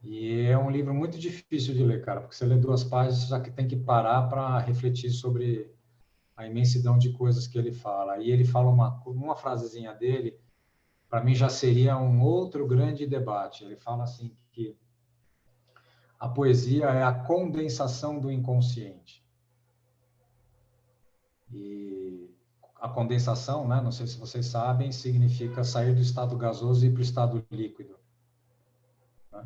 E é um livro muito difícil de ler, cara, porque você lê 2 páginas, já que tem que parar para refletir sobre a imensidão de coisas que ele fala. E ele fala uma frasezinha dele, para mim já seria um outro grande debate. Ele fala assim que a poesia é a condensação do inconsciente. E a condensação, né, não sei se vocês sabem, significa sair do estado gasoso e ir para o estado líquido. Né?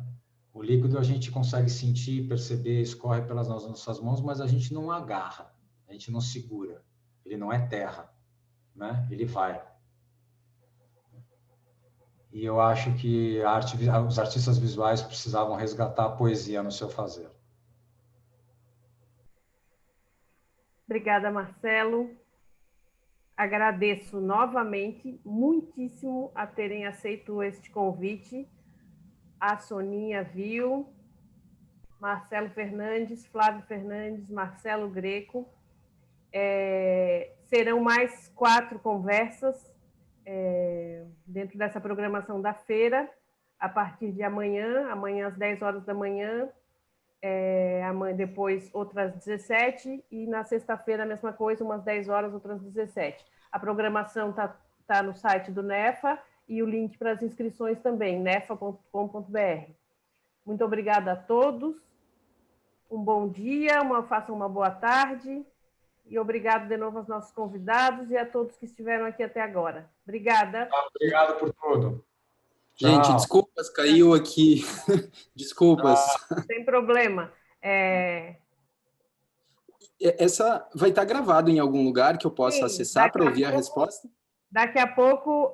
O líquido a gente consegue sentir, perceber, escorre pelas nossas mãos, mas a gente não agarra, a gente não segura. Ele não é terra, né? Ele vai. E eu acho que os artistas visuais precisavam resgatar a poesia no seu fazer. Obrigada, Marcelo. Agradeço novamente, muitíssimo, a terem aceito este convite. A Soninha viu, Marcelo Fernandes, Flávio Fernandes, Marcelo Greco. Serão mais 4 conversas dentro dessa programação da feira, a partir de amanhã às 10 horas da manhã, depois outras 17, e na sexta-feira a mesma coisa, umas 10 horas, outras 17. A programação está no site do NEFA e o link para as inscrições também, nefa.com.br. Muito obrigada a todos, um bom dia, façam uma boa tarde, e obrigado de novo aos nossos convidados e a todos que estiveram aqui até agora. Obrigada. Obrigado por tudo. Gente, Tchau. desculpas, caiu aqui. Desculpas. Sem problema. Essa vai estar gravado em algum lugar que eu possa acessar para ouvir a resposta? Daqui a pouco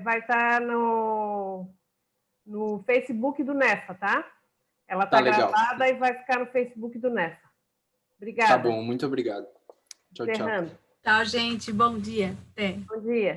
vai estar no Facebook do NEFA, tá? Ela está gravada e vai ficar no Facebook do NEFA. Obrigada. Tá bom, muito obrigado. Tchau, tchau. Tchau, gente. Bom dia. Até. Bom dia.